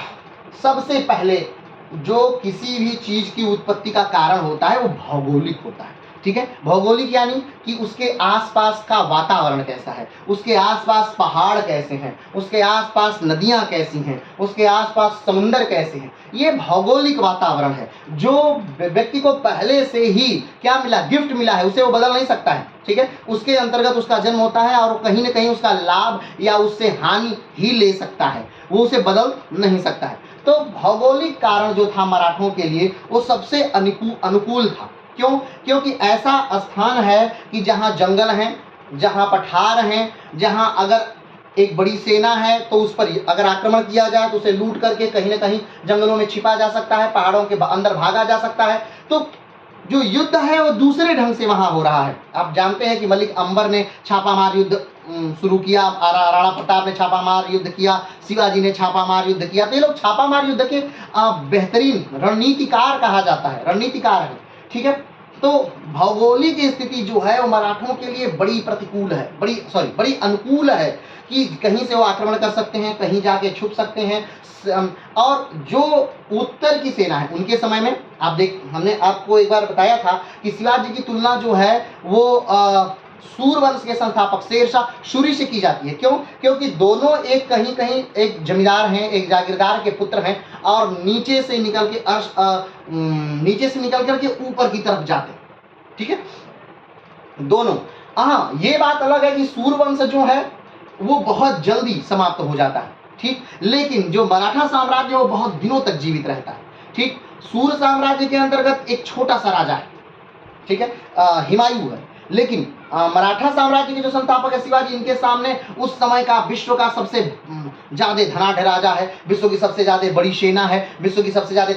सबसे पहले जो किसी भी चीज की उत्पत्ति का कारण होता है वो भौगोलिक होता है। ठीक है, भौगोलिक यानी कि उसके आसपास का वातावरण कैसा है, उसके आसपास पहाड़ कैसे हैं, उसके आसपास नदियां कैसी हैं, उसके आसपास समुंदर कैसे हैं। ये भौगोलिक वातावरण है जो व्यक्ति को पहले से ही क्या मिला? गिफ्ट मिला है, उसे वो बदल नहीं सकता है। ठीक है, उसके अंतर्गत उसका जन्म होता है और कहीं ना कहीं उसका लाभ या उससे हानि ही ले सकता है, वो उसे बदल नहीं सकता है। तो भौगोलिक कारण जो था मराठों के लिए वो सबसे अनुकूल था। क्यों? क्योंकि ऐसा स्थान है कि जहाँ जंगल हैं, जहाँ पठार हैं, जहाँ अगर एक बड़ी सेना है तो उस पर अगर आक्रमण किया जाए तो उसे लूट करके कहीं ना कहीं जंगलों में छिपा जा सकता है, पहाड़ों के अंदर भागा जा सकता है। तो जो युद्ध है वो दूसरे ढंग से वहां हो रहा है। आप जानते हैं कि मलिक अंबर ने छापामार युद्ध शुरू किया, राणा प्रताप ने छापामार युद्ध किया, शिवाजी ने छापामार युद्ध किया। तो ये लोग छापामार युद्ध के बेहतरीन रणनीतिकार कहा जाता है, रणनीतिकार है। ठीक है, तो भौगोलिक स्थिति जो है वो मराठों के लिए बड़ी प्रतिकूल है, बड़ी अनुकूल है कि कहीं से वो आक्रमण कर सकते हैं, कहीं जाके छुप सकते हैं। और जो उत्तर की सेना है उनके समय में हमने आपको एक बार बताया था कि शिवाजी की तुलना जो है वो सूर्यवंश के संस्थापक शेरशाह सूरी से की जाती है। क्यों? क्योंकि दोनों एक कहीं कहीं एक जमींदार हैं, एक जागीरदार के पुत्र हैं और नीचे से निकल करके ऊपर की तरफ जाते हैं। ठीक है, दोनों। हाँ, ये बात अलग है कि सूर्यवंश जो है वो बहुत जल्दी समाप्त हो जाता है। ठीक, लेकिन जो मराठा साम्राज्य वो बहुत दिनों तक जीवित रहता है। ठीक, सूर्य साम्राज्य के अंतर्गत एक छोटा सा राजा है, ठीक है, हिमायू है। लेकिन मराठा साम्राज्य के जो संस्थापक है शिवाजी, इनके सामने उस समय का विश्व का सबसे ज्यादा धनाढ़ राजा है, विश्व की सबसे ज्यादा बड़ी सेना है, विश्व की सबसे ज्यादा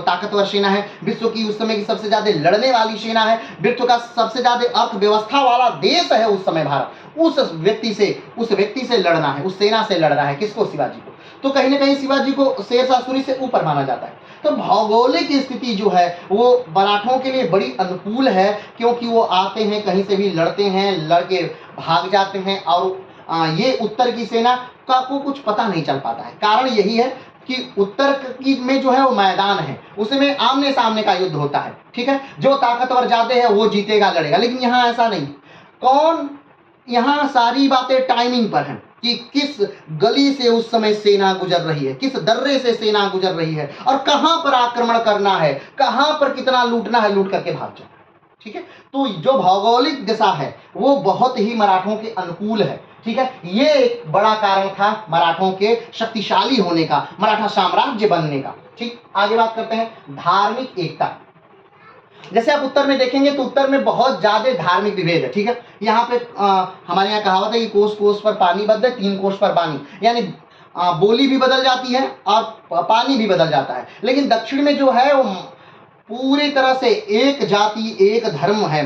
ताकतवर सेना है, विश्व की उस समय की सबसे ज्यादा लड़ने वाली सेना है, विश्व का सबसे ज्यादा अर्थव्यवस्था वाला देश है उस समय भारत। उस व्यक्ति से लड़ना है, उस सेना से लड़ना है। किसको? शिवाजी को। तो कहीं ना कहीं शिवाजी को शेरशाह सूरी से ऊपर माना जाता है। तो भौगोलिक स्थिति जो है वो मराठों के लिए बड़ी अनुकूल है, क्योंकि वो आते हैं, कहीं से भी लड़ते हैं, लड़के भाग जाते हैं और ये उत्तर की सेना का को कुछ पता नहीं चल पाता है। कारण यही है कि उत्तर की में जो है वो मैदान है, उसमें आमने सामने का युद्ध होता है। ठीक है, जो ताकतवर ज्यादा है वो जीतेगा, लड़ेगा। लेकिन यहाँ ऐसा नहीं। यहाँ सारी बातें टाइमिंग पर हैं कि किस गली से उस समय सेना गुजर रही है, किस दर्रे से सेना गुजर रही है और कहां पर आक्रमण करना है, कहां पर कितना लूटना है, लूट करके भाग जाना। ठीक है, तो जो भौगोलिक दिशा है वो बहुत ही मराठों के अनुकूल है। ठीक है, ये एक बड़ा कारण था मराठों के शक्तिशाली होने का, मराठा साम्राज्य बनने का। ठीक, आगे बात करते हैं धार्मिक एकता। जैसे आप उत्तर में देखेंगे तो उत्तर में बहुत ज्यादा धार्मिक विभेद है। ठीक है, यहाँ पे हमारे यहाँ कहावत है कि कोस कोस पर पानी बदले, 3 कोस पर बानी, यानी बोली भी बदल जाती है और पानी भी बदल जाता है। लेकिन दक्षिण में जो है वो पूरी तरह से एक जाति एक धर्म है,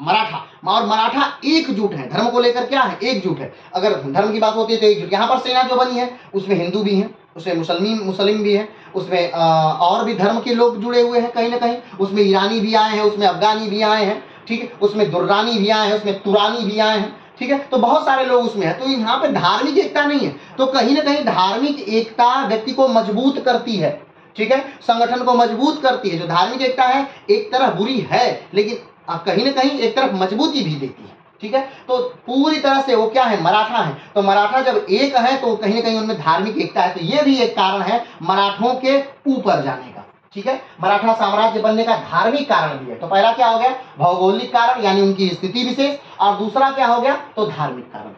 मराठा, और मराठा एकजुट है, धर्म को लेकर क्या है, एकजुट है। अगर धर्म की बात होती है तो एकजुट। यहाँ पर सेना जो बनी है उसमें हिंदू भी हैं, उसमें मुस्लिम भी हैं, उसमें और भी धर्म के लोग जुड़े हुए हैं कहीं ना कहीं, उसमें ईरानी भी आए हैं, उसमें अफगानी भी आए हैं, ठीक है, उसमें दुर्रानी भी आए हैं, उसमें तुरानी भी आए हैं, ठीक है, तो बहुत सारे लोग उसमें हैं। तो यहाँ पे धार्मिक एकता नहीं है, तो कहीं ना कहीं धार्मिक एकता व्यक्ति को मजबूत करती है, ठीक है, संगठन को मजबूत करती है। जो धार्मिक एकता है एक तरह बुरी है, लेकिन कहीं ना कहीं एक तरफ मजबूती भी देती है, ठीक है। तो पूरी तरह से वो क्या है, मराठा है। तो मराठा जब एक है तो कहीं ना कहीं उनमें धार्मिक एकता है, तो ये भी एक कारण है मराठों के ऊपर जाने का, ठीक है, मराठा साम्राज्य बनने का धार्मिक कारण भी है। तो पहला क्या हो गया, भौगोलिक कारण यानी उनकी स्थिति विशेष, और दूसरा क्या हो गया, तो धार्मिक कारण,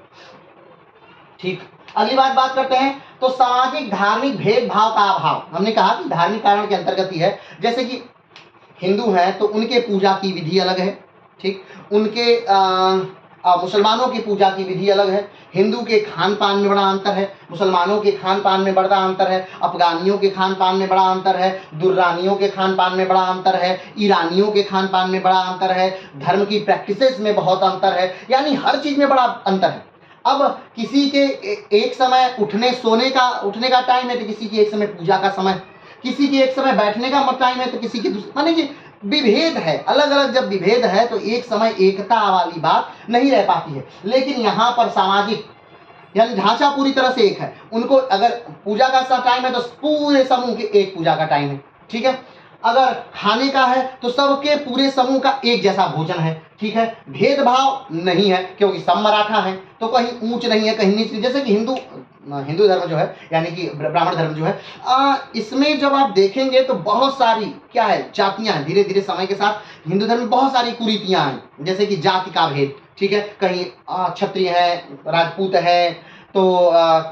ठीक। अगली बात करते हैं, तो सामाजिक धार्मिक भेदभाव का अभाव। हमने कहा कि धार्मिक कारण के अंतर्गत ही है, जैसे कि हिंदू हैं तो उनके पूजा की विधि अलग है, ठीक, उनके मुसलमानों की पूजा की विधि अलग है, हिंदू के खान पान में बड़ा अंतर है, मुसलमानों के खान पान में बड़ा अंतर है, अफगानियों के खान पान में बड़ा अंतर है, दुर्रानियों के खान पान में बड़ा अंतर है, ईरानियों के खान पान में बड़ा अंतर है, धर्म की प्रैक्टिसेस में बहुत अंतर है, यानी हर चीज में बड़ा अंतर है। अब किसी के एक समय उठने का टाइम है, तो किसी की एक समय पूजा का समय, किसी की एक समय बैठने का टाइम है, तो किसी की दूसरी, माने कि विभेद है, अलग अलग जब विभेद है तो एक समय एकता वाली बात नहीं रह पाती है। लेकिन यहाँ पर सामाजिक यानी ढांचा पूरी तरह से एक है, उनको अगर पूजा का टाइम है तो पूरे समूह के एक पूजा का टाइम है, ठीक है, अगर खाने का है तो सबके पूरे समूह का एक जैसा भोजन है, ठीक है, भेदभाव नहीं है, क्योंकि सब मराठा है, तो कहीं ऊंच नहीं है कहीं नीच नहीं। जैसे कि हिंदू धर्म जो है यानी कि ब्राह्मण धर्म जो है, इसमें जब आप देखेंगे तो बहुत सारी क्या है, जातियां हैं। धीरे धीरे समय के साथ हिंदू धर्म में बहुत सारी कुरीतियां हैं, जैसे कि जाति का भेद, ठीक है, कहीं क्षत्रिय है, राजपूत है, तो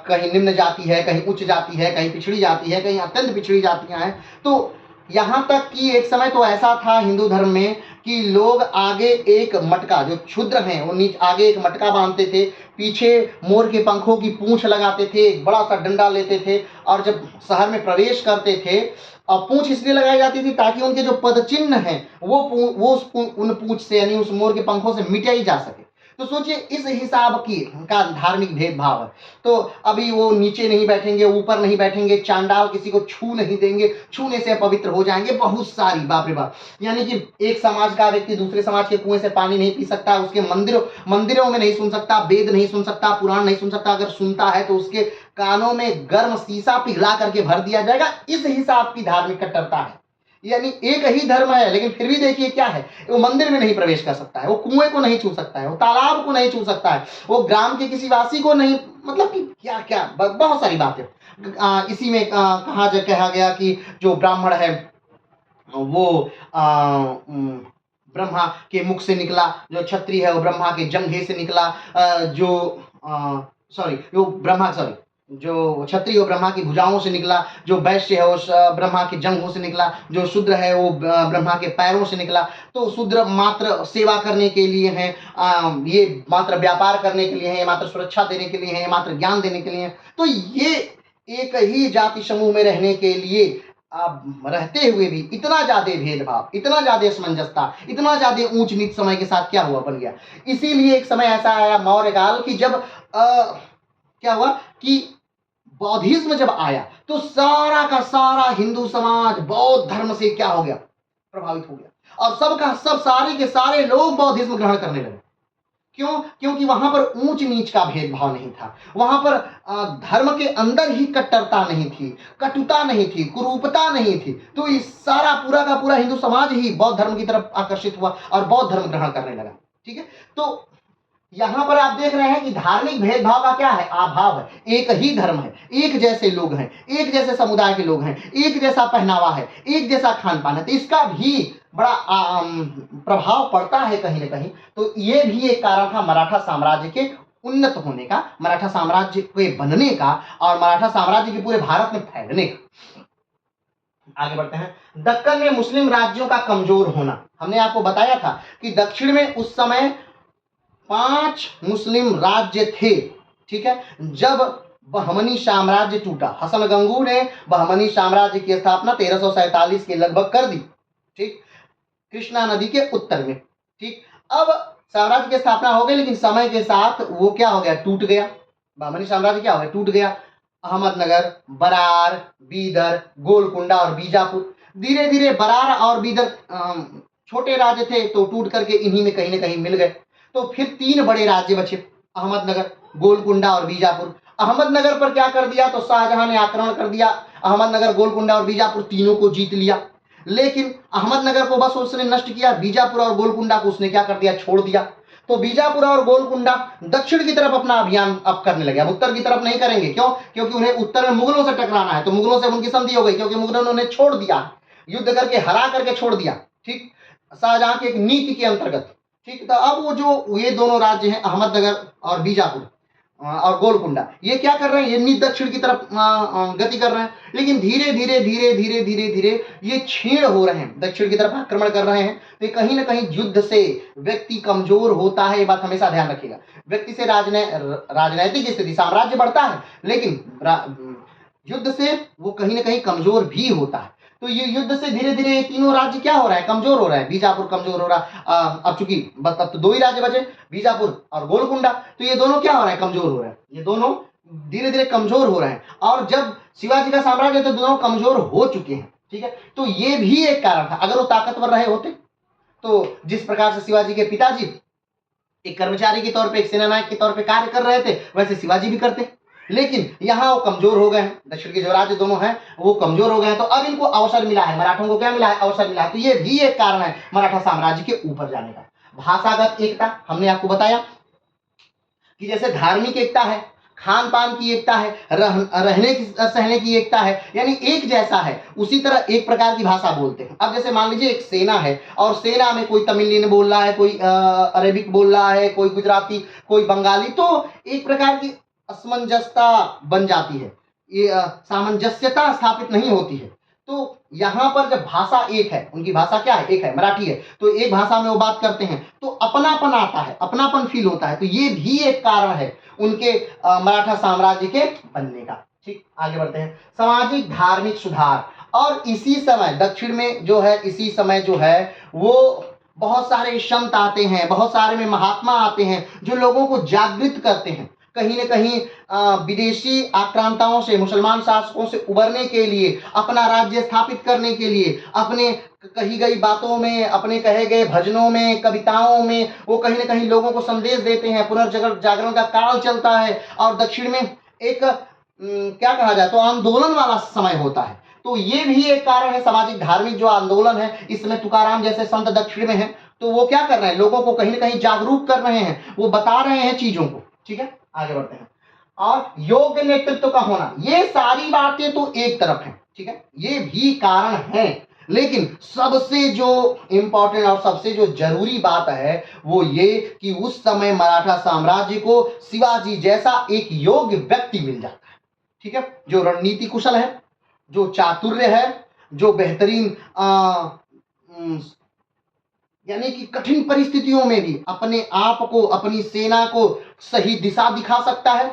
कहीं निम्न जाति है, कहीं उच्च जाति है, कहीं पिछड़ी जाति है, कहीं अत्यंत पिछड़ी जातियां हैं। तो यहाँ तक कि एक समय तो ऐसा था हिंदू धर्म में कि लोग आगे एक मटका, जो क्षुद्र हैं वो नीचे आगे एक मटका बांधते थे, पीछे मोर के पंखों की पूंछ लगाते थे, एक बड़ा सा डंडा लेते थे, और जब शहर में प्रवेश करते थे, और पूंछ इसलिए लगाई जाती थी ताकि उनके जो पद चिन्ह हैं वो उन पूंछ से यानी उस मोर के पंखों से मिटाई जा सके। तो सोचिए इस हिसाब की का धार्मिक भेदभाव है। तो अभी वो नीचे नहीं बैठेंगे, ऊपर नहीं बैठेंगे, चांडाल किसी को छू नहीं देंगे, छूने से पवित्र हो जाएंगे, बहुत सारी, बाप रे बाप। यानी कि एक समाज का व्यक्ति दूसरे समाज के कुएं से पानी नहीं पी सकता, उसके मंदिरों में नहीं सुन सकता, वेद नहीं सुन सकता, पुराण नहीं सुन सकता, अगर सुनता है तो उसके कानों में गर्म शीशा पिघला करके भर दिया जाएगा। इस हिसाब की धार्मिक कट्टरता है। यानी एक ही धर्म है, लेकिन फिर भी देखिए क्या है, वो मंदिर में नहीं प्रवेश कर सकता है, वो कुएं को नहीं छू सकता है, वो तालाब को नहीं छू सकता है, वो ग्राम के किसी वासी को नहीं, मतलब कि क्या क्या बहुत सारी बातें। इसी में कहा गया कि जो ब्राह्मण है वो ब्रह्मा के मुख से निकला, जो क्षत्रिय है वो ब्रह्मा के जंघे से निकला, जो क्षत्रिय वो ब्रह्मा की भुजाओं से निकला, जो वैश्य है वो ब्रह्मा के जंघों से निकला, जो शूद्र है वो ब्रह्मा के पैरों से निकला। तो शूद्र मात्र सेवा करने के लिए है, ये मात्र व्यापार करने के लिए है, ये मात्र सुरक्षा देने के लिए है, ये मात्र ज्ञान देने के लिए है। तो ये एक ही जाति समूह में रहने के लिए आप रहते हुए भी इतना ज्यादा भेदभाव, इतना ज्यादा असमंजसता, इतना ज्यादा ऊंच नीच समय के साथ क्या हुआ, बन गया। इसीलिए एक समय ऐसा आया मौर्य काल की, जब क्या हुआ कि बौद्धिज्म जब आया तो सारा का सारा हिंदू समाज बौद्ध धर्म से क्या हो गया, प्रभावित हो गया, और सबका सब सारे के सारे लोग बौद्धिज्म ग्रहण करने लगे। क्यों? क्योंकि वहां पर ऊंच नीच का भेदभाव नहीं था, वहां पर धर्म के अंदर ही कट्टरता नहीं थी, कटुता नहीं थी, कुरूपता नहीं थी। तो इस सारा पूरा का पूरा हिंदू समाज ही बौद्ध धर्म की तरफ आकर्षित हुआ और बौद्ध धर्म ग्रहण करने लगा, ठीक है। तो यहां पर आप देख रहे हैं कि धार्मिक भेदभाव का क्या है, अभाव है। एक ही धर्म है, एक जैसे लोग हैं, एक जैसे समुदाय के लोग हैं, एक जैसा पहनावा है, एक जैसा खान पान है, तो इसका भी बड़ा प्रभाव पड़ता है कहीं ना कहीं। तो ये भी एक कारण था मराठा साम्राज्य के उन्नत होने का, मराठा साम्राज्य के बनने का, और मराठा साम्राज्य के पूरे भारत में फैलने का। आगे बढ़ते हैं। दक्कन में मुस्लिम राज्यों का कमजोर होना। हमने आपको बताया था कि दक्षिण में उस समय 5 मुस्लिम राज्य थे, ठीक है। जब बहमनी साम्राज्य टूटा, हसन गंगू ने बहमनी साम्राज्य की स्थापना 1347 के लगभग कर दी, ठीक, कृष्णा नदी के उत्तर में, ठीक। अब साम्राज्य की स्थापना हो गई, लेकिन समय के साथ वो क्या हो गया, टूट गया। बहमनी साम्राज्य क्या हो गया, टूट गया। अहमदनगर, बरार, बीदर, गोलकुंडा और बीजापुर, धीरे धीरे बरार और बीदर छोटे राज्य थे तो टूट करके इन्हीं में कहीं ना कहीं मिल गए। तो फिर तीन बड़े राज्य बचे, अहमदनगर, गोलकुंडा और बीजापुर। अहमदनगर पर क्या कर दिया, तो शाहजहां ने आक्रमण कर दिया, अहमदनगर, गोलकुंडा और बीजापुर तीनों को जीत लिया। लेकिन अहमदनगर को बस उसने नष्ट किया, बीजापुर और गोलकुंडा को उसने क्या कर दिया, छोड़ दिया। तो बीजापुर और गोलकुंडा दक्षिण की तरफ अपना अभियान अब करने लगे। अब उत्तर की तरफ नहीं करेंगे, क्यों, क्योंकि उन्हें उत्तर में मुगलों से टकराना है। तो मुगलों से उनकी संधि हो गई, क्योंकि मुगलों ने उन्हें छोड़ दिया, युद्ध करके हरा करके छोड़ दिया, ठीक, शाहजहां की एक नीति के अंतर्गत। ठीक, तो अब वो जो ये दोनों राज्य हैं, अहमदनगर और बीजापुर और गोलकुंडा, ये क्या कर रहे हैं, ये दक्षिण की तरफ गति कर रहे हैं। लेकिन धीरे धीरे धीरे धीरे धीरे धीरे ये क्षीण हो रहे हैं, दक्षिण की तरफ आक्रमण कर रहे हैं। तो कहीं ना कहीं युद्ध से व्यक्ति कमजोर होता है, ये बात हमेशा ध्यान रखिएगा। व्यक्ति से राजनैतिक स्थिति, साम्राज्य बढ़ता है, लेकिन युद्ध से वो कहीं ना कहीं कमजोर भी होता है। तो ये युद्ध से धीरे धीरे ये तीनों राज्य क्या हो रहा है, कमजोर हो रहा है। बीजापुर कमजोर हो रहा है, अब चूंकि बस अब तो दो ही राज्य बचे, बीजापुर और गोलकुंडा, तो ये दोनों क्या हो रहा है, कमजोर हो रहे हैं। ये दोनों धीरे धीरे कमजोर हो रहे हैं। और जब शिवाजी का साम्राज्य तो दोनों कमजोर हो चुके हैं, ठीक है। तो ये भी एक कारण था। अगर वो ताकतवर रहे होते तो जिस प्रकार से शिवाजी के पिताजी एक कर्मचारी के तौर पे, एक सेनानायक के तौर पे कार्य कर रहे थे, वैसे शिवाजी भी करते। लेकिन यहाँ वो कमजोर हो गए हैं, दक्षिण के जो राज्य दोनों हैं वो कमजोर हो गए हैं। तो अब इनको अवसर मिला है, मराठों को क्या मिला है, अवसर मिला है। तो ये भी एक कारण है मराठा साम्राज्य के ऊपर जाने का। भाषागत एकता, हमने आपको बताया कि जैसे धार्मिक एकता है, खान पान की एकता है, रहने की सहने की एकता है, यानी एक जैसा है। उसी तरह एक प्रकार की भाषा बोलते हैं। अब जैसे मान लीजिए एक सेना है और सेना में कोई तमिलियन बोल रहा है, कोई अरेबिक बोल रहा है, कोई गुजराती, कोई बंगाली, तो एक प्रकार की असमंजसता बन जाती है, ये सामंजस्यता स्थापित नहीं होती है। तो यहाँ पर जब भाषा एक है, उनकी भाषा क्या है, एक है, मराठी है, तो एक भाषा में वो बात करते हैं तो अपनापन आता है, अपनापन फील होता है। तो ये भी एक कारण है उनके मराठा साम्राज्य के बनने का। ठीक, आगे बढ़ते हैं। सामाजिक धार्मिक सुधार, और इसी समय दक्षिण में जो है, इसी समय जो है वो बहुत सारे संत आते हैं, बहुत सारे में महात्मा आते हैं जो लोगों को जागृत करते हैं। कहीं न कहीं विदेशी आक्रांताओं से, मुसलमान शासकों से उबरने के लिए, अपना राज्य स्थापित करने के लिए, अपने कही गई बातों में, अपने कहे गए भजनों में, कविताओं में वो कहीं न कहीं लोगों को संदेश देते हैं। पुनर्जागरण का काल चलता है और दक्षिण में एक क्या कहा जाए, तो आंदोलन वाला समय होता है। तो ये भी एक कारण है, सामाजिक धार्मिक जो आंदोलन है। इसमें तुकाराम जैसे संत दक्षिण में हैं, तो वो क्या कर रहे हैं, लोगों को कहीं न कहीं जागरूक कर रहे हैं, वो बता रहे हैं चीजों को। ठीक है, आगे बढ़ते हैं। और योग्य नेतृत्व का होना, ये सारी बातें तो एक तरफ हैं, ठीक है, ये भी कारण है। लेकिन सबसे जो इंपॉर्टेंट और सबसे जो जरूरी बात है वो ये कि उस समय मराठा साम्राज्य को शिवाजी जैसा एक योग्य व्यक्ति मिल जाता है। ठीक है, जो रणनीति कुशल है, जो चातुर्य है, जो बेहतरीन यानी कि कठिन परिस्थितियों में भी अपने आप को, अपनी सेना को सही दिशा दिखा सकता है,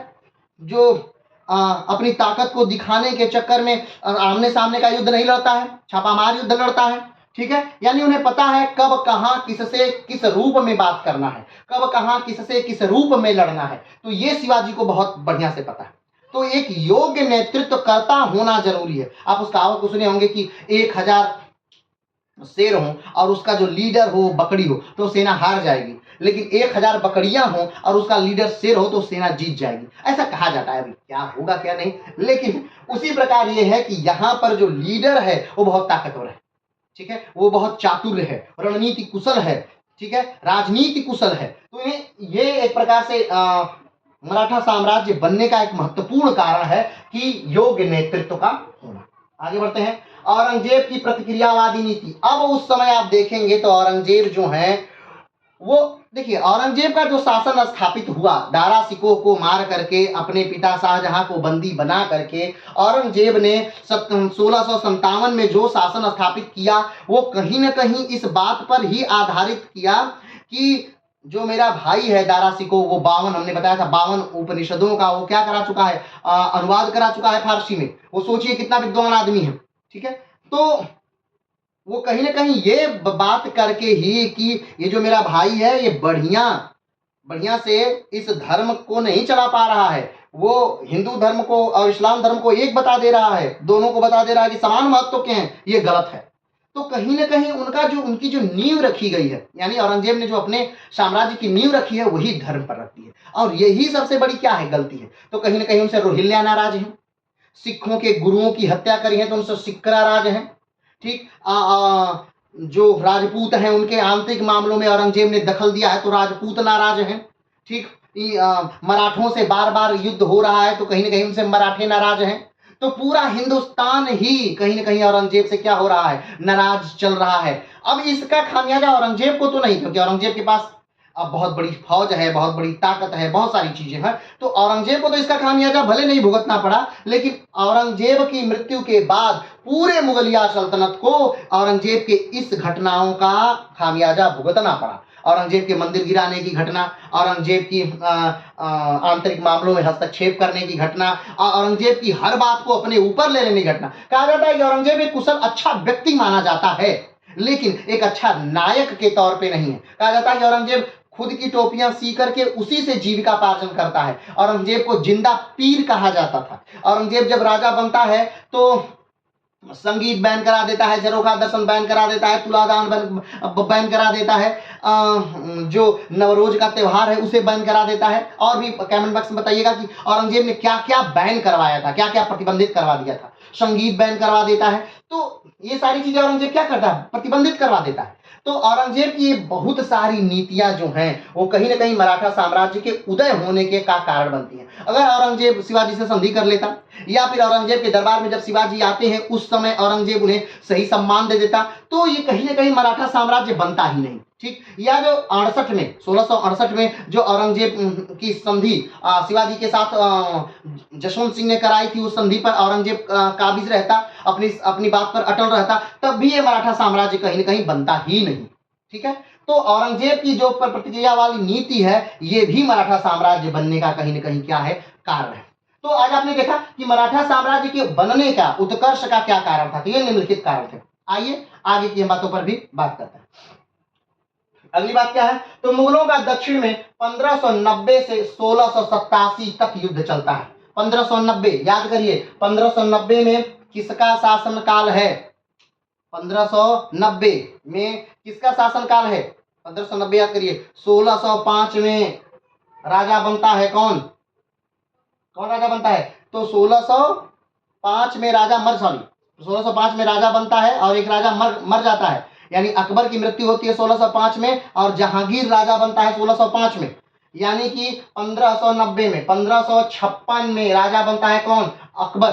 जो अपनी ताकत को दिखाने के चक्कर में आमने सामने का युद्ध नहीं लड़ता है, छापामार युद्ध लड़ता है। ठीक है, यानी उन्हें पता है कब कहां किससे किस रूप में बात करना है, कब कहां किससे किस रूप में लड़ना है। तो ये शिवाजी को बहुत बढ़िया से पता है। तो एक योग्य नेतृत्वकर्ता होना जरूरी है। आप उस कहावत को सुने होंगे कि 1000 शेर हो और उसका जो लीडर हो बकरी हो तो सेना हार जाएगी, लेकिन 1000 बकरियां हो और उसका लीडर शेर हो तो सेना जीत जाएगी, ऐसा कहा जाता है। अभी क्या होगा क्या नहीं, लेकिन उसी प्रकार ये है कि यहाँ पर जो लीडर है वो बहुत ताकतवर है। ठीक है, वो बहुत चातुर है, रणनीति कुशल है, ठीक है, राजनीति कुशल है। तो ये एक प्रकार से मराठा साम्राज्य बनने का एक महत्वपूर्ण कारण है कि योग्य नेतृत्व का होना। आगे बढ़ते हैं। औरंगजेब की प्रतिक्रियावादी नीति, अब उस समय आप देखेंगे तो औरंगजेब जो है वो, देखिए औरंगजेब का जो शासन स्थापित हुआ, दारा सिकोह को मार करके, अपने पिता शाहजहां को बंदी बना करके औरंगजेब ने 1657 में जो शासन स्थापित किया वो कहीं ना कहीं इस बात पर ही आधारित किया कि जो मेरा भाई है दारा सिकोह, वो 52, हमने बताया था 52 उपनिषदों का वो क्या करा चुका है, अनुवाद करा चुका है फारसी में। वो सोचिए कितना विद्वान आदमी है। ठीक है, तो वो कहीं ना कहीं ये बात करके ही कि ये जो मेरा भाई है ये बढ़िया बढ़िया से इस धर्म को नहीं चला पा रहा है, वो हिंदू धर्म को और इस्लाम धर्म को एक बता दे रहा है, दोनों को बता दे रहा है कि समान महत्व के हैं, ये गलत है। तो कहीं ना कहीं उनकी जो नींव रखी गई है, यानी औरंगजेब ने जो अपने साम्राज्य की नींव रखी है वही धर्म पर रखी है, और यही सबसे बड़ी क्या है, गलती है। तो कहीं ना कहीं उनसे रोहिल्ला नाराज है, सिखों के गुरुओं की हत्या करी है तो उनसे सिख नाराज है। ठीक, जो राजपूत हैं उनके आंतरिक मामलों में औरंगजेब ने दखल दिया है तो राजपूत नाराज हैं। ठीक, मराठों से बार बार युद्ध हो रहा है तो कहीं ना कहीं उनसे मराठे नाराज हैं। तो पूरा हिंदुस्तान ही कहीं ना कहीं औरंगजेब से क्या हो रहा है, नाराज चल रहा है। अब इसका खामियाजा औरंगजेब को तो नहीं, क्योंकि औरंगजेब के पास अब बहुत बड़ी फौज है, बहुत बड़ी ताकत है, बहुत सारी चीजें हैं, तो औरंगजेब को तो इसका खामियाजा भले नहीं भुगतना पड़ा, लेकिन औरंगजेब की मृत्यु के बाद पूरे मुगलिया सल्तनत को औरंगजेब के इस घटनाओं का खामियाजा भुगतना पड़ा। औरंगजेब के मंदिर गिराने की घटना, औरंगजेब की आंतरिक मामलों में हस्तक्षेप करने की घटना, औरंगजेब की हर बात को अपने ऊपर ले लेने की घटना। कहा जाता है कि औरंगजेब एक कुशल अच्छा व्यक्ति माना जाता है, लेकिन एक अच्छा नायक के तौर पे नहीं है। कहा जाता है कि औरंगजेब खुद की टोपियां सी करके उसी से जीविका पार्जन करता है। औरंगजेब को जिंदा पीर कहा जाता था। औरंगजेब जब राजा बनता है तो संगीत बैन करा देता है, झरोखा दर्शन बैन करा देता है, तुलादान बैन करा देता है, जो नवरोज का त्यौहार है उसे बैन करा देता है। और भी कमेंट बॉक्स में बताइएगा कि औरंगजेब ने क्या क्या बैन करवाया था, क्या क्या प्रतिबंधित करवा दिया था। संगीत बैन करवा देता है, तो ये सारी चीजें औरंगजेब क्या करता है, प्रतिबंधित करवा देता है। तो औरंगजेब की ये बहुत सारी नीतियां जो हैं वो कहीं ना कहीं मराठा साम्राज्य के उदय होने के का कारण बनती हैं। अगर औरंगजेब शिवाजी से संधि कर लेता, या फिर औरंगजेब के दरबार में जब शिवाजी आते हैं उस समय औरंगजेब उन्हें सही सम्मान दे देता, तो ये कहीं ना कहीं मराठा साम्राज्य बनता ही नहीं। ठीक, या जो 68 में 1668 में जो औरंगजेब की संधि शिवाजी के साथ जशवंत सिंह ने कराई थी, उस संधि पर औरंगजेब काबिज रहता, अपनी अपनी बात पर अटल रहता, तब भी ये मराठा साम्राज्य कहीं ना कहीं बनता ही नहीं। ठीक है, तो औरंगजेब की जो प्रतिक्रिया वाली नीति है ये भी मराठा साम्राज्य बनने का कहीं ना कहीं क्या है, कारण है। तो आज आपने देखा कि मराठा साम्राज्य के बनने का, उत्कर्ष का क्या कारण था, तो ये निम्नलिखित कारण थे। आइए आगे की बातों पर भी बात करते हैं। अगली बात क्या है, तो मुगलों का दक्षिण में 1590 से 1687 तक युद्ध चलता है। 1590 याद करिए, 1590 में किसका शासनकाल है, 1590 में किसका शासनकाल है, 1590 याद करिए। 1605 में राजा बनता है कौन, कौन राजा बनता है, तो 1605 में राजा 1605 में राजा बनता है और एक राजा मर जाता है, यानी अकबर की मृत्यु होती है 1605 में और जहांगीर राजा बनता है 1605 में। यानी कि 1590 में 1556 में राजा बनता है कौन, अकबर।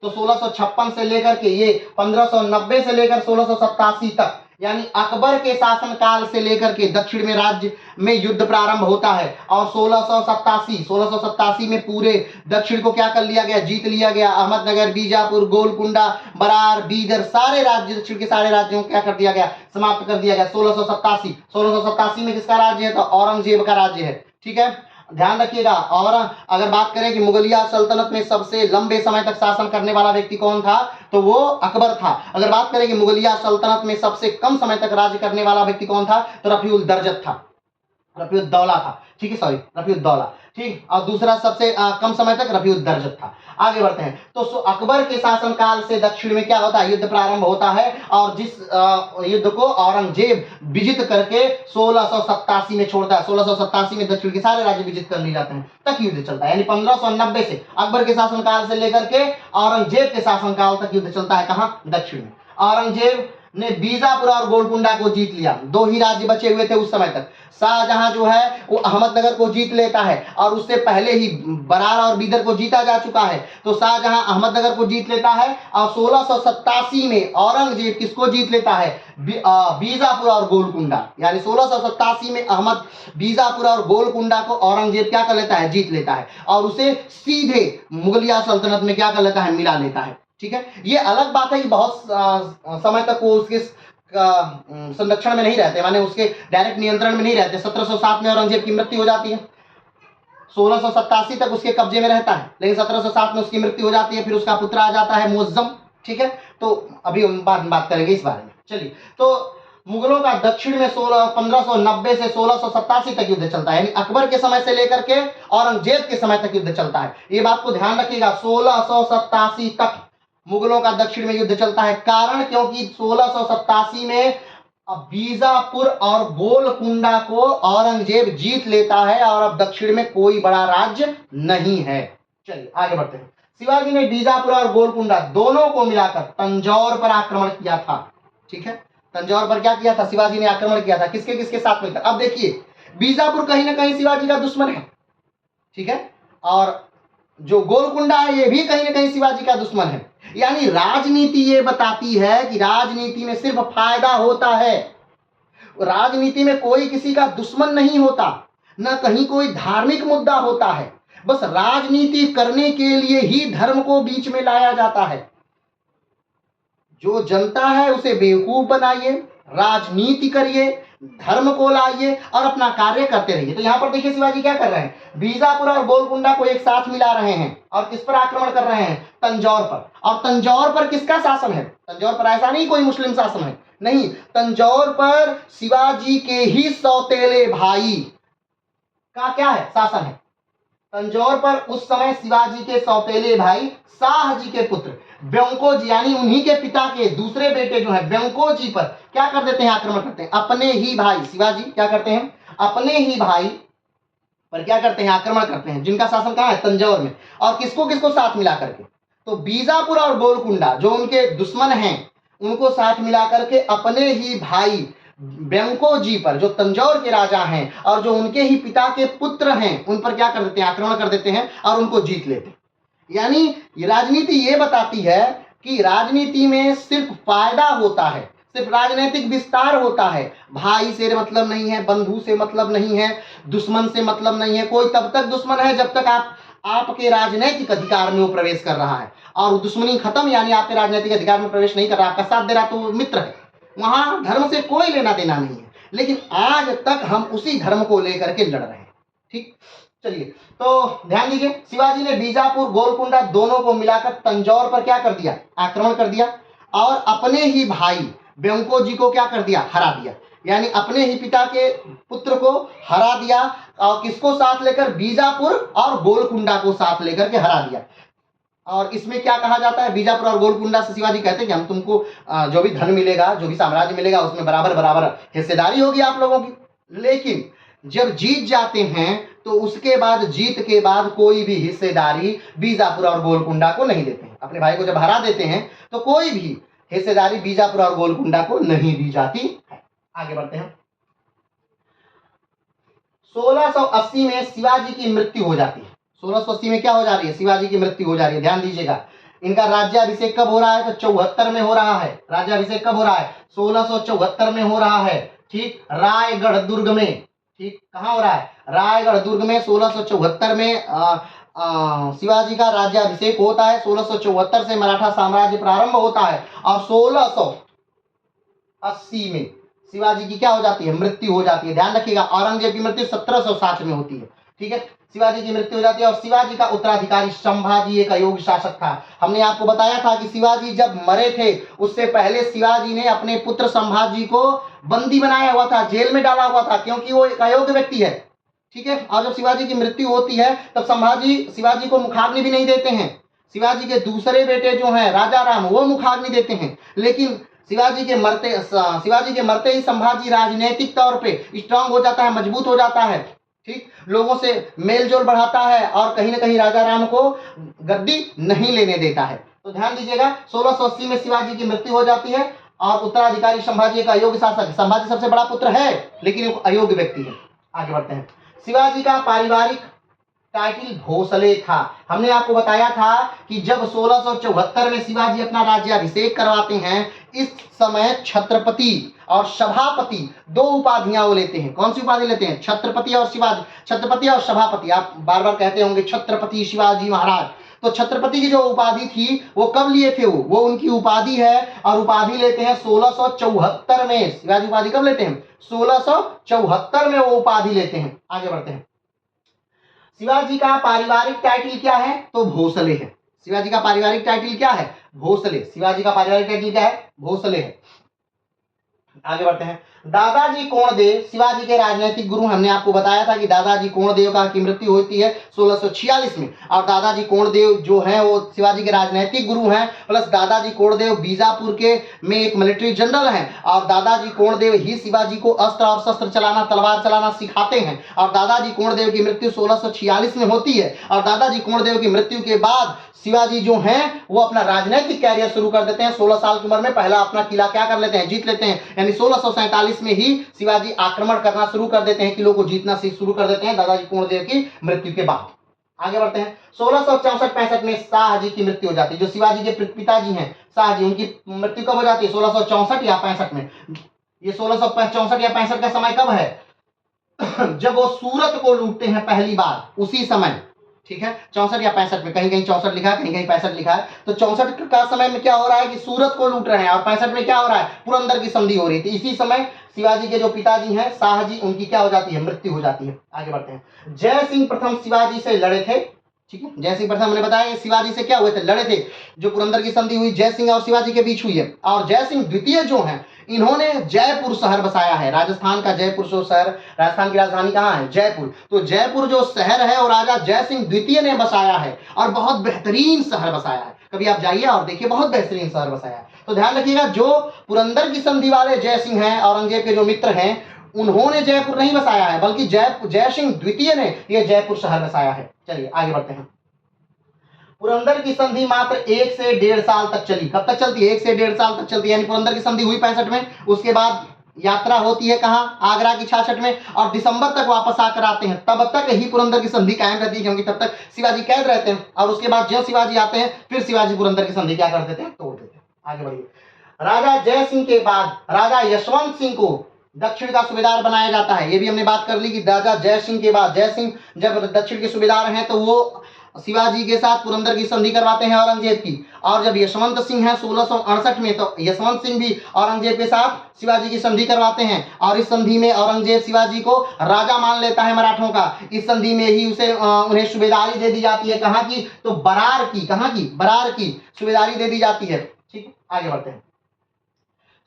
तो 1656 से लेकर के ये 1590 से लेकर 1687 तक, यानी अकबर के शासनकाल से लेकर के दक्षिण में राज्य में युद्ध प्रारंभ होता है। और 1687 में पूरे दक्षिण को क्या कर लिया गया, जीत लिया गया। अहमदनगर, बीजापुर, गोलकुंडा, बरार, बीदर, सारे राज्य, दक्षिण के सारे राज्यों को क्या कर दिया गया, समाप्त कर दिया गया। 1687 में किसका राज्य है, तो औरंगजेब का राज्य है। ठीक है, ध्यान रखिएगा। और अगर बात करें कि मुगलिया सल्तनत में सबसे लंबे समय तक शासन करने वाला व्यक्ति कौन था, तो वो अकबर था। अगर बात करें कि मुगलिया सल्तनत में सबसे कम समय तक राज्य करने वाला व्यक्ति कौन था, तो रफीउल दर्जत था, रफीउद्दौला था। ठीक है, सॉरी, रफीउद्दौला। ठीक, और दूसरा सबसे कम समय तक रफीउद्दर्जत था। आगे बढ़ते हैं, तो अकबर के शासनकाल से दक्षिण में क्या होता है, युद्ध प्रारंभ होता है। और जिस युद्ध को औरंगजेब विजित करके 1687 में छोड़ता है, 1687 में दक्षिण के सारे राज्य विजित कर लिए जाते हैं, तक युद्ध चलता है। यानी 1590 से अकबर के शासनकाल से लेकर के औरंगजेब के शासनकाल तक युद्ध चलता है। कहाँ, दक्षिण में। औरंगजेब ने बीजापुर और गोलकुंडा को जीत लिया, दो ही राज्य बचे हुए थे उस समय तक। शाहजहां जो है वो अहमदनगर को जीत लेता है, और उससे पहले ही बरार और बीदर को जीता जा चुका है। तो शाहजहां अहमदनगर को जीत लेता है, और 1687 में औरंगजेब किसको जीत लेता है, बीजापुर और गोलकुंडा। यानी 1687 में बीजापुर और गोलकुंडा को औरंगजेब क्या कर लेता है, जीत लेता है, और उसे सीधे मुगलिया सल्तनत में क्या कर लेता है, मिला लेता है। ठीक है, ये अलग बात है कि बहुत समय तक वो उसके संरक्षण में नहीं रहते, माने उसके डायरेक्ट नियंत्रण में नहीं रहते। 1707 में औरंगजेब की मृत्यु हो जाती है, 1687 तक उसके कब्जे में रहता है, लेकिन 1707 में उसकी मृत्यु हो जाती है। फिर उसका पुत्र आ जाता है मुअज्जम। ठीक है, तो अभी हम बात करेंगे इस बारे में। चलिए, तो मुगलों का दक्षिण में 1590 से 1687 तक युद्ध चलता है, यानी अकबर के समय से लेकर के औरंगजेब के समय तक युद्ध चलता है। ये बात को ध्यान रखिएगा, 1687 तक मुगलों का दक्षिण में युद्ध चलता है। कारण क्योंकि 1687 में बीजापुर और गोलकुंडा को औरंगजेब जीत लेता है और अब दक्षिण में कोई बड़ा राज्य नहीं है। चलिए आगे बढ़ते हैं। शिवाजी ने बीजापुर और गोलकुंडा दोनों को मिलाकर तंजौर पर आक्रमण किया था। ठीक है, तंजौर पर क्या किया था? शिवाजी ने आक्रमण किया था। किसके किसके साथ मिलकर? अब देखिए, बीजापुर कहीं ना कहीं शिवाजी का दुश्मन है, ठीक है, और जो गोलकुंडा है ये भी कहीं ना कहीं शिवाजी का दुश्मन है। यानी राजनीति ये बताती है कि राजनीति में सिर्फ फायदा होता है, राजनीति में कोई किसी का दुश्मन नहीं होता, न कहीं कोई धार्मिक मुद्दा होता है। बस राजनीति करने के लिए ही धर्म को बीच में लाया जाता है। जो जनता है उसे बेवकूफ बनाइए, राजनीति करिए, धर्म को लाइए और अपना कार्य करते रहिए। तो यहां पर देखिए शिवाजी क्या कर रहे हैं, बीजापुर और गोलकुंडा को एक साथ मिला रहे हैं और किस पर आक्रमण कर रहे हैं? तंजौर पर। और तंजौर पर किसका शासन है? तंजौर पर ऐसा नहीं कोई मुस्लिम शासन है, नहीं, तंजौर पर शिवाजी के ही सौतेले भाई का क्या है? शासन है। तंजौर पर उस समय शिवाजी के सौतेले भाई शाहजी के पुत्र व्यंको जी, यानी उन्हीं के पिता के दूसरे बेटे जो है व्यंको जी पर क्या कर देते हैं? आक्रमण करते हैं। अपने ही भाई शिवाजी क्या करते हैं? अपने ही भाई पर क्या करते हैं? आक्रमण करते हैं, जिनका शासन कहाँ है? तंजौर में। और किसको किसको साथ मिला करके? तो बीजापुर और गोलकुंडा जो उनके दुश्मन हैं उनको साथ मिला करके अपने ही भाई व्यंको जी पर, जो तंजौर के राजा हैं और जो उनके ही पिता के पुत्र हैं, उन पर क्या कर देते हैं? आक्रमण कर देते हैं और उनको जीत लेते हैं। यानी राजनीति ये बताती है कि राजनीति में सिर्फ फायदा होता है, सिर्फ राजनीतिक विस्तार होता है, भाई से मतलब नहीं है, बंधु से मतलब नहीं है, दुश्मन से मतलब नहीं है। कोई तब तक दुश्मन है जब तक आपके राजनीतिक अधिकार में वो प्रवेश कर रहा है, और दुश्मनी खत्म, यानी आपके राजनीतिक अधिकार में प्रवेश नहीं कर रहा, आपका साथ दे रहा, तो वो मित्र है। वहां धर्म से कोई लेना देना नहीं है। लेकिन आज तक हम उसी धर्म को लेकर के लड़ रहे हैं। ठीक, चलिए, तो ध्यान दीजिए, शिवाजी ने बीजापुर गोलकुंडा दोनों को मिलाकर तंजौर पर क्या कर दिया? आक्रमण कर दिया और अपने ही भाई व्यंको जी को क्या कर दिया? हरा दिया। यानी अपने ही पिता के पुत्र को हरा दिया और किसको साथ लेकर? बीजापुर और गोलकुंडा को साथ लेकर के हरा दिया। और इसमें क्या कहा जाता है? बीजापुर और गोलकुंडा से शिवाजी कहते हैं कि हम तुमको जो भी धन मिलेगा, जो भी साम्राज्य मिलेगा, उसमें बराबर बराबर हिस्सेदारी होगी आप लोगों की। लेकिन जब जीत जाते हैं तो उसके बाद, जीत के बाद कोई भी हिस्सेदारी बीजापुर और गोलकुंडा को नहीं देते हैं। अपने भाई को जब हरा देते हैं तो कोई भी हिस्सेदारी बीजापुर और गोलकुंडा को नहीं दी जाती है। आगे बढ़ते हैं। 1680 में शिवाजी की मृत्यु हो जाती है। 1680 में क्या हो जा रही है? शिवाजी की मृत्यु हो जा रही है। ध्यान दीजिएगा, इनका राज्याभिषेक कब हो रहा है? तो 74 में हो रहा है। राज्याभिषेक कब हो रहा है? 1674 में हो रहा है। ठीक, रायगढ़ दुर्ग में। ठीक, कहाँ हो रहा है? रायगढ़ दुर्ग में 1674 में शिवाजी का राज्याभिषेक होता है। 1674 से मराठा साम्राज्य प्रारंभ होता है और 1680 में शिवाजी की क्या हो जाती है? मृत्यु हो जाती है। ध्यान रखिएगा, औरंगजेब की मृत्यु 1760 में होती है। ठीक है, शिवाजी की मृत्यु हो जाती है और शिवाजी का उत्तराधिकारी संभाजी एक अयोग्य शासक था। हमने आपको बताया था कि शिवाजी जब मरे थे उससे पहले शिवाजी ने अपने पुत्र संभाजी को बंदी बनाया हुआ था, जेल में डाला हुआ था, क्योंकि वो एक अयोग्य व्यक्ति है। ठीक है, और जब शिवाजी की मृत्यु होती है तब संभाजी शिवाजी को मुखाग्नि भी नहीं देते हैं। शिवाजी के दूसरे बेटे जो हैं राजा राम, वो मुखाग्नि देते हैं। लेकिन शिवाजी के मरते ही संभाजी राजनीतिक तौर पे स्ट्रांग हो जाता है, मजबूत हो जाता है। ठीक, लोगों से मेलजोल बढ़ाता है और कहीं ना कहीं राजा राम को गद्दी नहीं लेने देता है। तो ध्यान दीजिएगा, 1680 में शिवाजी की मृत्यु हो जाती है और उत्तराधिकारी संभाजी का अयोग्य शासक। संभाजी सबसे बड़ा पुत्र है लेकिन वो अयोग्य व्यक्ति है। आगे बढ़ते हैं। शिवाजी का पारिवारिक टाइटल भोसले था। हमने आपको बताया था कि जब 1674 में शिवाजी अपना राज्याभिषेक करवाते हैं, इस समय छत्रपति और सभापति दो उपाधियां वो लेते हैं। कौन सी उपाधि लेते हैं? छत्रपति और शिवाजी, छत्रपति और सभापति। आप बार बार कहते होंगे छत्रपति शिवाजी महाराज। तो छत्रपति की जो उपाधि थी वो कब लिए थे? वो उनकी उपाधि है और उपाधि लेते हैं 1674 में। शिवाजी उपाधि कब लेते हैं? 1674 में वो उपाधि लेते हैं। आगे बढ़ते हैं। शिवाजी का पारिवारिक टाइटल क्या है? तो भोसले है। शिवाजी का पारिवारिक टाइटल क्या है? भोसले। शिवाजी का पारिवारिक टाइटल क्या है? भोसले है। आगे बढ़ते हैं। दादाजी कोणदेव शिवाजी के राजनीतिक गुरु, हमने आपको बताया था कि दादाजी कोणदेव का की मृत्यु होती है 1646 में, और दादाजी कोणदेव जो है वो शिवाजी के राजनीतिक गुरु हैं, प्लस दादाजी कोणदेव बीजापुर के में एक मिलिट्री जनरल हैं, और दादाजी कोणदेव ही शिवाजी को अस्त्र और शस्त्र चलाना, तलवार चलाना सिखाते हैं, और दादाजी कोणदेव की मृत्यु 1646 में होती है। और दादाजी कोणदेव की मृत्यु के बाद शिवाजी जो हैं वो अपना राजनीतिक कैरियर शुरू कर देते हैं। 16 साल की उम्र में पहला अपना किला क्या कर लेते हैं, जीत लेते हैं। यानी 1647 में ही शिवाजी आक्रमण करना शुरू कर देते हैं, किलों को जीतना शुरू कर देते हैं दादाजी कोणदेव की मृत्यु के बाद। आगे बढ़ते हैं। 1664-65 में शाहजी की मृत्यु हो जाती है। जो शिवाजी के पिताजी हैं शाहजी, उनकी मृत्यु कब हो जाती है, 1664 या 65 में। ये 1664 या 65 का समय कब है, जब वो सूरत को लूटते हैं पहली बार, उसी समय, ठीक है, 64 या 65 में, कहीं कहीं 64 लिखा है, कहीं कहीं 65 लिखा है। तो 64 का समय में क्या हो रहा है कि सूरत को लूट रहे हैं, और 65 में क्या हो रहा है, पुरंदर की संधि हो रही थी। इसी समय शिवाजी के जो पिताजी हैं शाहजी, उनकी क्या हो जाती है, मृत्यु हो जाती है। आगे बढ़ते हैं। जय सिंह प्रथम शिवाजी से लड़े थे, ठीक है, जय सिंह प्रथम हमने बताया शिवाजी से क्या हुए थे, लड़े थे। जो पुरंदर की संधि हुई जय सिंह और शिवाजी के बीच हुई है। और जय सिंह द्वितीय जो हैं, इन्होंने जयपुर शहर बसाया है, राजस्थान का जयपुर जो शहर, राजस्थान की राजधानी कहाँ है, जयपुर। तो जयपुर जो शहर है वो राजा जय सिंह द्वितीय ने बसाया है, और बहुत बेहतरीन शहर बसाया है। कभी आप जाइए और देखिए, बहुत बेहतरीन शहर बसाया है। तो ध्यान रखिएगा, जो पुरंदर की संधि वाले जय सिंह हैं, औरंगजेब के जो मित्र हैं, उन्होंने जयपुर नहीं बसाया है, बल्कि जय सिंह द्वितीय ने यह जयपुर शहर बसाया है। चलिए आगे बढ़ते हैं। पुरंदर की संधि मात्र 1 से 1.5 साल तक चली। कब तक चलती है, 1 से 1.5 साल तक चलती है। यानी पुरंदर की संधि हुई 65 में, उसके बाद यात्रा होती है कहाँ, आगरा की 66 में, और दिसंबर तक वापस आकर आते हैं। तब तक ही पुरंदर की संधि कायम रहती है, क्योंकि तब तक शिवाजी कैद रहते हैं। और उसके बाद जब शिवाजी आते हैं, फिर शिवाजी पुरंदर की संधि क्या कर देते हैं, तोड़ देते हैं। आगे बढ़िए। राजा जय सिंह के बाद राजा यशवंत सिंह को दक्षिण का सूबेदार बनाया जाता है। ये भी हमने बात कर ली कि राजा जय सिंह के बाद, जय सिंह जब दक्षिण के सूबेदार हैं, तो वो शिवाजी के साथ पुरंदर की संधि करवाते हैं औरंगजेब की। और जब यशवंत सिंह है 1668 में, तो यशवंत सिंह भी औरंगजेब के साथ शिवाजी की संधि करवाते हैं। और इस संधि में औरंगजेब शिवाजी को राजा मान लेता है मराठों का। इस संधि में ही उन्हें सूबेदारी दे दी जाती है, कहाँ की, तो बरार की, कहाँ की, बरार की सूबेदारी दे दी जाती है। ठीक है, आगे बढ़ते हैं।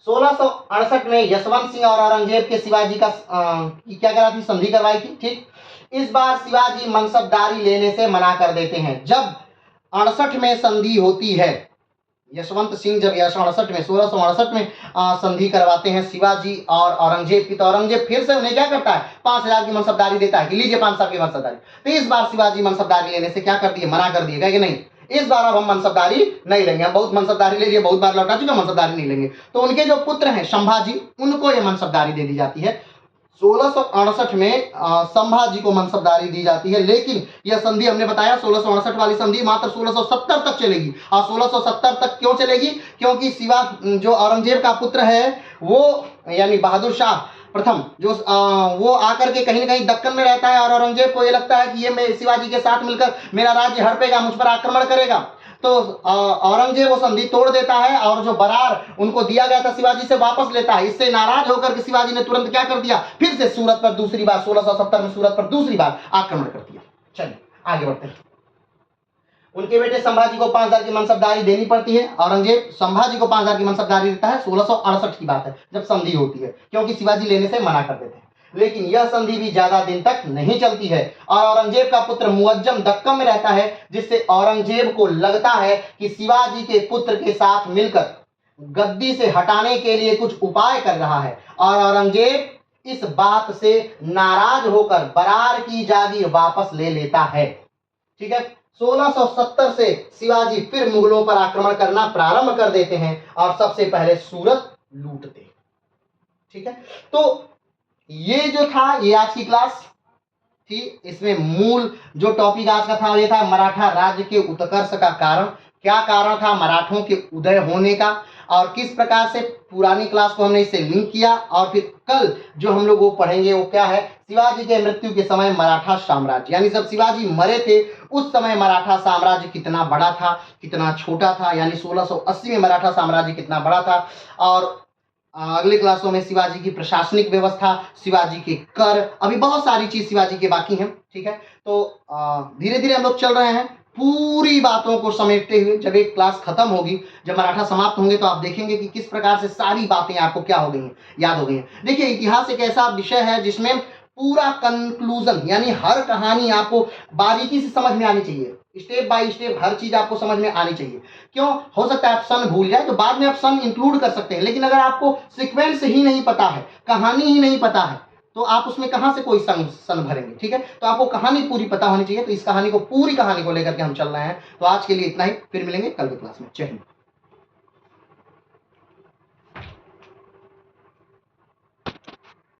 1668 में यशवंत सिंह और औरंगजेब के शिवाजी का क्या करा थी, संधि करवाई थी। ठीक, इस बार शिवाजी मनसबदारी लेने से मना कर देते हैं। जब 68 में संधि होती है, यशवंत सिंह जब 1668 में संधि करवाते हैं शिवाजी और औरंगजेब की, तो औरंगजेब फिर से उन्हें क्या करता है, 5000 की मनसबदारी देता है कि लीजिए 5 साल की मनसबदारी। तो इस बार शिवाजी मनसबदारी लेने से क्या कर दिए, मना कर दिएगा कि नहीं, इस बार अब हम मनसबदारी नहीं लेंगे, हम बहुत मनसबदारी ले लिए, बहुत बार लौटा चुके, मनसबदारी नहीं लेंगे। तो उनके जो पुत्र हैं संभाजी, उनको ये मनसबदारी दे दी जाती है। 1668 में संभाजी को मनसबदारी दी जाती है। लेकिन यह संधि हमने बताया 1668 वाली संधि मात्र 1670 तक चलेगी। और 1670 तक क्यों चलेगी, क्योंकि शिवा जो औरंगजेब का पुत्र है वो, यानी बहादुर शाह प्रथम, जो वो आकर के कहीं ना कहीं दक्कन में रहता है, और औरंगजेब को ये लगता है कि ये मैं शिवाजी के साथ मिलकर मेरा राज्य हड़पेगा, मुझ पर आक्रमण करेगा। तो औरंगजेब वो संधि तोड़ देता है, और जो बरार उनको दिया गया था शिवाजी से वापस लेता है। इससे नाराज होकर के शिवाजी ने तुरंत क्या कर दिया, फिर से सूरत पर दूसरी बार 1670 में सूरत पर दूसरी बार आक्रमण कर दिया। चलिए आगे बढ़ते हैं। उनके बेटे संभाजी को 5000 की मनसबदारी देनी पड़ती है। औरंगजेब संभाजी को 5000 की मनसबदारी देता है। 1668 की बात है जब संधि होती है, क्योंकि शिवाजी लेने से मना कर देते हैं। लेकिन यह संधि भी ज्यादा दिन तक नहीं चलती है, और औरंगजेब का पुत्र मुअज्जम दक्कन में रहता है, जिससे औरंगजेब को लगता है कि शिवाजी के पुत्र के साथ मिलकर गद्दी से हटाने के लिए कुछ उपाय कर रहा है। और औरंगजेब इस बात से नाराज होकर बरार की जागीर वापस ले लेता है। ठीक है, 1670 से शिवाजी फिर मुगलों पर आक्रमण करना प्रारंभ कर देते हैं, और सबसे पहले सूरत लूटते हैं। ठीक है, तो ये जो था, ये आज की क्लास थी। इसमें मूल जो टॉपिक आज का था ये था मराठा राज्य के उत्कर्ष का कारण। क्या कारण था मराठों के उदय होने का, और किस प्रकार से पुरानी क्लास को हमने इससे लिंक किया। और फिर कल जो हम लोग वो पढ़ेंगे वो क्या है, शिवाजी के मृत्यु के समय मराठा साम्राज्य, यानी जब शिवाजी मरे थे उस समय मराठा साम्राज्य कितना बड़ा था, कितना छोटा था, यानी 1680 में मराठा साम्राज्य कितना बड़ा था। और अगले क्लासों में शिवाजी की प्रशासनिक व्यवस्था, शिवाजी के कर, अभी बहुत सारी चीज शिवाजी के बाकी हैं। ठीक है, तो धीरे धीरे हम लोग चल रहे हैं। पूरी बातों को समेटते हुए जब एक क्लास खत्म होगी, जब मराठा समाप्त होंगे, तो आप देखेंगे कि किस प्रकार से सारी बातें आपको क्या हो गई हैं, याद हो गई हैं। देखिए, इतिहास एक ऐसा विषय है जिसमें पूरा कंक्लूजन यानी हर कहानी आपको बारीकी से समझ में आनी चाहिए, स्टेप बाय स्टेप हर चीज आपको समझ में आनी चाहिए। क्यों? हो सकता है आप सन भूल जाए तो बाद में आप सन इंक्लूड कर सकते हैं, लेकिन अगर आपको सीक्वेंस ही नहीं पता है, कहानी ही नहीं पता है, तो आप उसमें कहां से कोई सन सन भरेंगे। ठीक है, तो आपको कहानी पूरी पता होनी चाहिए। तो इस कहानी को, पूरी कहानी को लेकर के हम चल रहे हैं। तो आज के लिए इतना ही, फिर मिलेंगे कल की क्लास में। जय हिंद।